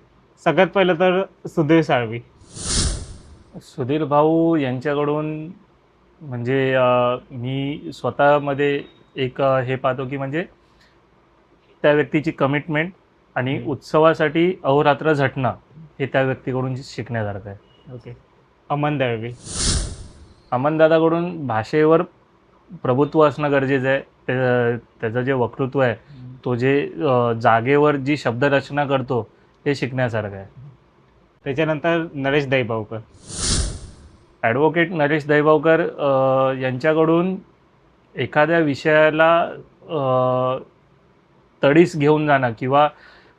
सगळ्यात पहिलं तर सुधीर साळवी. सुधीर भाऊ यांच्याकडून म्हणजे मी स्वतःमध्ये एक हे पाहतो की म्हणजे त्या व्यक्तीची कमिटमेंट आणि उत्सवासाठी अहोरात्र झटणं हे त्या व्यक्तीकडून शिकण्यासारखं आहे. ओके. अमन दळवी. अमनदादाकडून भाषेवर प्रभुत्व असणं गरजेचं आहे. त्याचं जे वक्तृत्व आहे, तो जे जागेवर जी शब्दरचना करतो हे शिकण्यासारखं आहे. त्याच्यानंतर नरेश दैबावकर. ॲडव्होकेट नरेश दैबावकर यांच्याकडून एखाद्या विषयाला तडीस घेऊन जाणं किंवा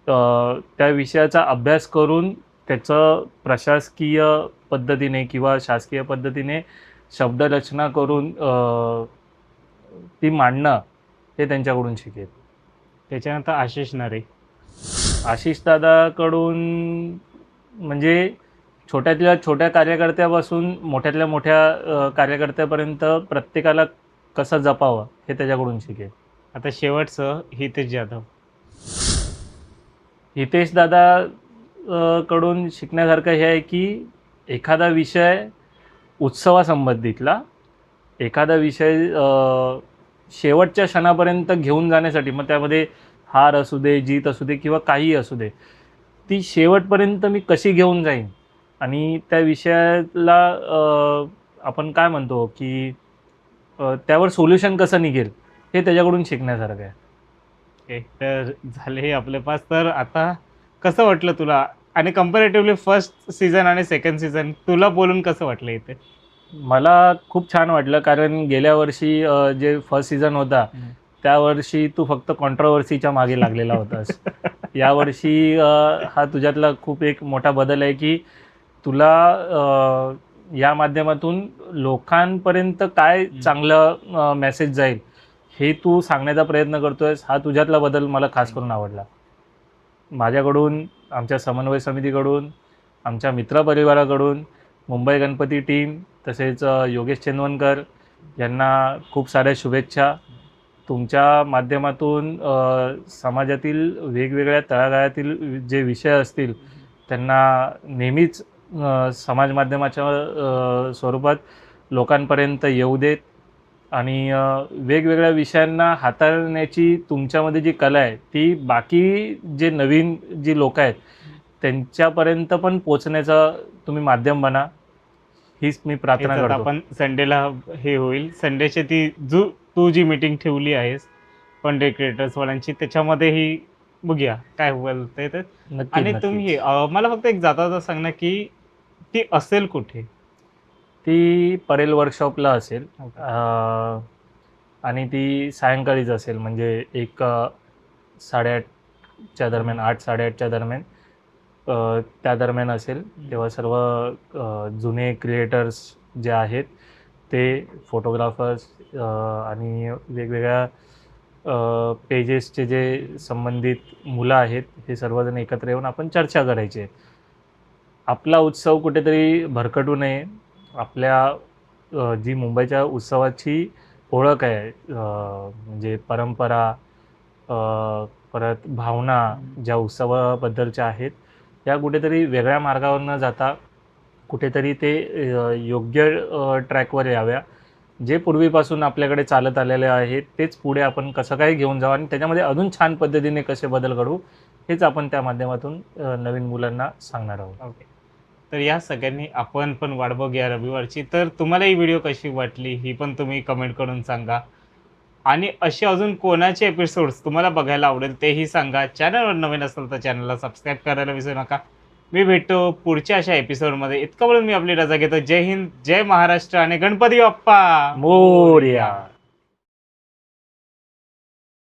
त्या विषयाचा अभ्यास करून त्याचं प्रशासकीय पद्धतीने किंवा शासकीय पद्धतीने शब्दरचना करून ती मांडणं हे त्यांच्याकडून शिकेल. त्याच्यानंतर आशिष नरे. आशिष दादाकडून म्हणजे छोट्यातल्या छोट्या कार्यकर्त्यापासून मोठ्यातल्या मोठ्या कार्यकर्त्यापर्यंत प्रत्येकाला कसं जपावं हे त्याच्याकडून शिकेल. आता शेवटचं हितेश जाधव. हितेश दादा कडून शिकण्यासारखं हे आहे की एखादा विषय उत्सवासंबंधितला एखादा विषय शेवटच्या क्षणापर्यंत घेऊन जाण्यासाठी, मग त्यामध्ये हार असू दे, जीत असू दे किंवा काहीही असू दे, ती शेवटपर्यंत मी कशी घेऊन जाईन आणि त्या विषयाला आपण काय म्हणतो की त्यावर सोल्युशन कसं निघेल हे त्याच्याकडून शिकण्यासारखं आहे. ओके. तर झाले आपले 5. तर आता कसं वाटलं तुला आणि कंपॅरेटिव्हली फर्स्ट सीझन आणि सेकंड सीझन तुला बोलून कसं वाटलं इथे? मला खूप छान वाटलं, कारण गेल्या वर्षी जे फर्स्ट सीझन होता त्या वर्षी तू फक्त कॉन्ट्रोवर्सीच्या मागे लागलेला होतास. यावर्षी हा तुझ्यातला खूप एक मोठा बदल आहे की तुला या माध्यमातून लोकांपर्यंत काय चांगलं मेसेज जाईल हे तू सांगण्याचा प्रयत्न करतोयस. हा तुझ्यातला बदल मला खास करून आवडला. माझ्याकडून, आमच्या समन्वय समितीकडून, आमच्या मित्रपरिवाराकडून, मुंबई गणपती टीम तसेच योगेश चेनवनकर यांना खूप साऱ्या शुभेच्छा. तुमच्या माध्यमातून समाजातील वेगवेगळ्या तळागाळातील जे विषय असतील त्यांना नेहमीच समाज माध्यमाच्या स्वरूपात लोकांपर्यंत येऊ देत आणि वेगवेगळ्या विषयांना हाताळण्याची तुमच्यामध्ये जी कला आहे ती बाकी जे नवीन जी लोक आहेत त्यांच्यापर्यंत पण पोचण्याचा तुम्ही माध्यम बना, हीच मी प्रार्थना करतो. आपण संडेला हे होईल, संडेची ती तू जी मीटिंग ठेवली आहेस कंटेंट क्रिएटर्सवाल्यांची, त्याच्यामध्येही बघूया काय बोलतंय ते. आणि तुम्ही मला फक्त एक जाता सांग ना की ती असेल कुठे? ती परेल वर्कशॉपला असेल आणि ती सायंकाळीच असेल, म्हणजे 8:30च्या दरम्यान, 8-8:30च्या दरम्यान त्या दरम्यान असेल. तेव्हा सर्व जुने क्रिएटर्स जे आहेत ते, फोटोग्राफर्स आणि वेगवेगळ्या पेजेसचे जे संबंधित मुलं आहेत हे सर्वजण एकत्र येऊन आपण चर्चा करायची आहे. आपला उत्सव कुठेतरी भरकटू नये. आपल्या जी मुंबईच्या उत्सवाची ओळख आहे, म्हणजे परंपरा, परत भावना ज्या उत्सवाबद्दलच्या आहेत त्या कुठेतरी वेगळ्या मार्गावर न जाता कुठेतरी ते योग्य ट्रॅकवर याव्या. जे पूर्वीपासून आपल्याकडे चालत आलेले आहे तेच पुढे आपण कसं काय घेऊन जावं आणि त्याच्यामध्ये अजून छान पद्धतीने कसे बदल घडवू हेच आपण त्या माध्यमातून नवीन मुलांना सांगणार आहोत. ओके. तर या सगळ्यांनी आपण पण वाट बघूया रविवारची. तर तुम्हाला ही व्हिडिओ कशी वाटली ही पण तुम्ही कमेंट करून सांगा आणि असे अजून कोणाचे एपिसोड्स तुम्हाला बघायला आवडेल तेही सांगा. चॅनलवर नवीन असेल तर चॅनलला सबस्क्राईब करायला विसरू नका. मी भेटतो पुढच्या अशा एपिसोडमध्ये. इतकं बोलून मी आपली रजा घेतो. जय हिंद, जय महाराष्ट्र आणि गणपती बाप्पा मोरया.